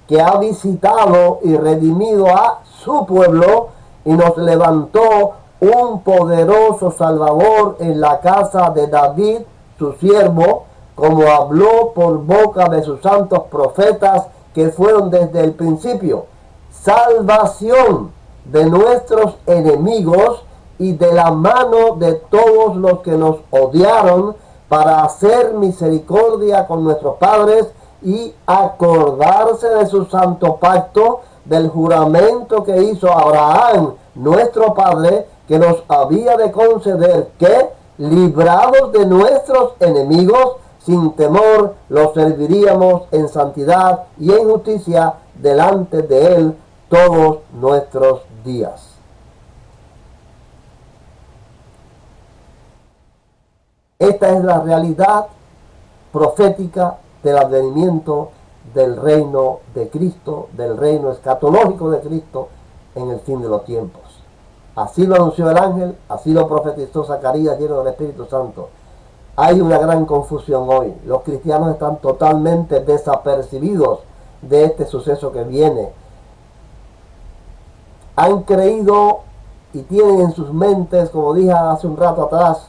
que ha visitado y redimido a su pueblo, y nos levantó un poderoso Salvador en la casa de David, su siervo, como habló por boca de sus santos profetas que fueron desde el principio. Salvación de nuestros enemigos y de la mano de todos los que nos odiaron, para hacer misericordia con nuestros padres y acordarse de su santo pacto, del juramento que hizo Abraham, nuestro padre, que nos había de conceder que, librados de nuestros enemigos, sin temor lo serviríamos en santidad y en justicia delante de Él todos nuestros días. Esta es la realidad profética del advenimiento del reino de Cristo, del reino escatológico de Cristo en el fin de los tiempos. Así lo anunció el ángel, así lo profetizó Zacarías lleno del Espíritu Santo. Hay una gran confusión hoy. Los cristianos están totalmente desapercibidos de este suceso que viene. Han creído y tienen en sus mentes, como dije hace un rato atrás,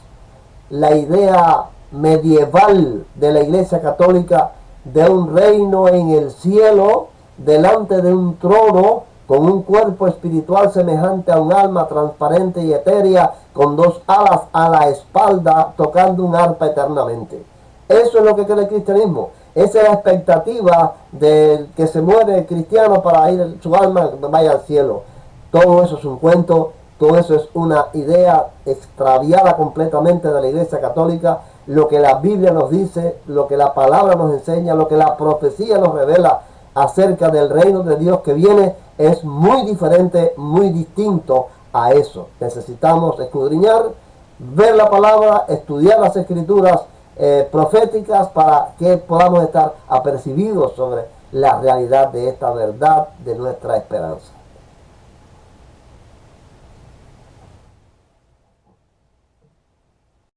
la idea medieval de la Iglesia Católica de un reino en el cielo, delante de un trono, con un cuerpo espiritual semejante a un alma transparente y etérea, con dos alas a la espalda, tocando un arpa eternamente. Eso es lo que cree el cristianismo. Esa es la expectativa del que se muere el cristiano para ir su alma vaya al cielo. Todo eso es un cuento. Todo eso es una idea extraviada completamente de la Iglesia Católica. Lo que la Biblia nos dice, lo que la palabra nos enseña, lo que la profecía nos revela acerca del reino de Dios que viene es muy diferente, muy distinto a eso. Necesitamos escudriñar, ver la palabra, estudiar las escrituras proféticas para que podamos estar apercibidos sobre la realidad de esta verdad de nuestra esperanza.